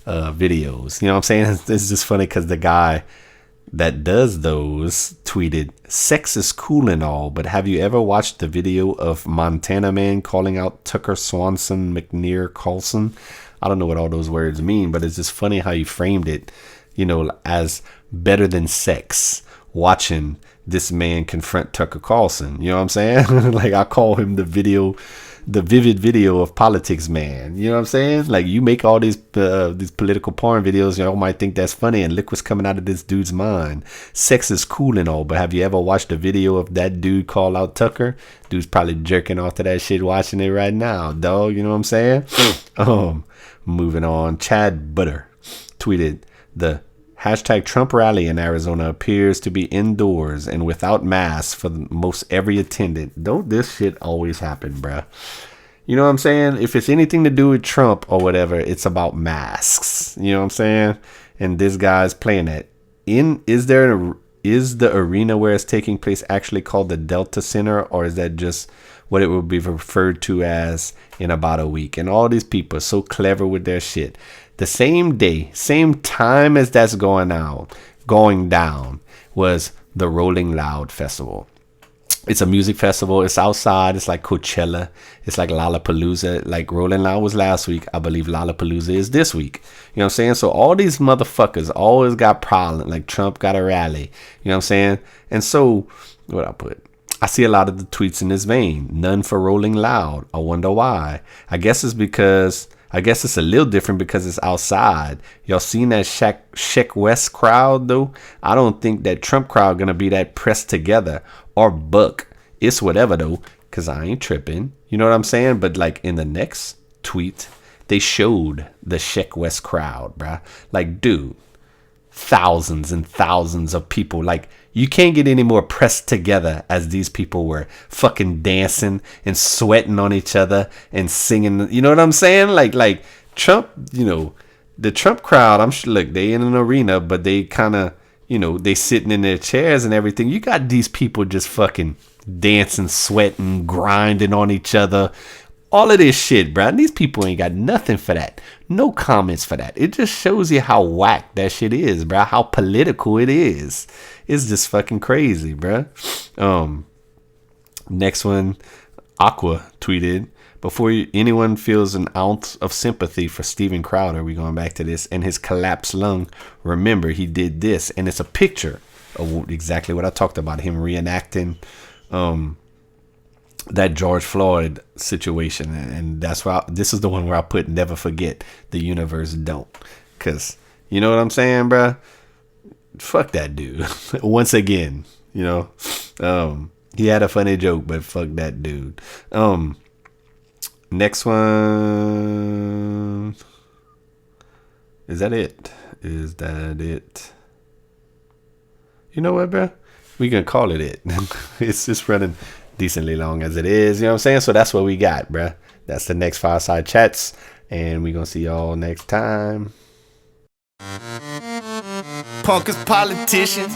videos. You know what I'm saying? It's just funny because the guy that does those tweeted, "Sex is cool and all, but have you ever watched the video of Montana man calling out Tucker Swanson McNear Carlson?" I don't know what all those words mean, but it's just funny how you framed it, you know, as better than sex, watching this man confront Tucker Carlson. You know what I'm saying? Like, I call him the vivid video of politics man. You know what I'm saying? Like, you make all these political porn videos, y'all might think that's funny, and look what's coming out of this dude's mind. Sex is cool and all, but have you ever watched a video of that dude call out Tucker? Dude's probably jerking off to that shit watching it right now, dog. You know what I'm saying? Moving on. Chad Butter tweeted, "The hashtag Trump rally in Arizona appears to be indoors and without masks for most every attendant." Don't this shit always happen, bruh? You know what I'm saying? If it's anything to do with Trump or whatever, it's about masks. You know what I'm saying? And this guy's playing it. Is the arena where it's taking place actually called the Delta Center, or is that just what it will be referred to as in about a week? And all these people are so clever with their shit. The same day, same time as that's going down was the Rolling Loud Festival. It's a music festival. It's outside. It's like Coachella. It's like Lollapalooza. Like Rolling Loud was last week. I believe Lollapalooza is this week. You know what I'm saying? So all these motherfuckers always got problems. Like Trump got a rally. You know what I'm saying? And so, what I put? I see a lot of the tweets in this vein. None for Rolling Loud. I wonder why. I guess it's a little different because it's outside. Y'all seen that Sheck West crowd though? I don't think that Trump crowd gonna be that pressed together or buck. It's whatever though, cause I ain't tripping. You know what I'm saying? But like in the next tweet, they showed the Sheck West crowd, bruh. Like, dude, thousands and thousands of people. Like, you can't get any more pressed together as these people were fucking dancing and sweating on each other and singing. You know what I'm saying? Like Trump, you know, the Trump crowd, I'm sure, look, they in an arena, but they kind of, you know, they sitting in their chairs and everything. You got these people just fucking dancing, sweating, grinding on each other. All of this shit, bro. And these people ain't got nothing for that. No comments for that. It just shows you how whack that shit is, bro. How political it is. It's just fucking crazy, bro. Next one, Aqua tweeted, "Before anyone feels an ounce of sympathy for Steven Crowder," we going back to this, "and his collapsed lung, remember he did this." And it's a picture of exactly what I talked about, him reenacting that George Floyd situation. And that's why this is the one where I put "never forget, the universe don't." Because you know what I'm saying, bruh? Fuck that dude. Once again, you know, he had a funny joke, but fuck that dude. Next one. Is that it? You know what, bro? We can call it. It's just running decently long as it is. You know what I'm saying? So that's what we got, bro. That's the next Fireside Chats. And we're going to see y'all next time. Punkers politicians.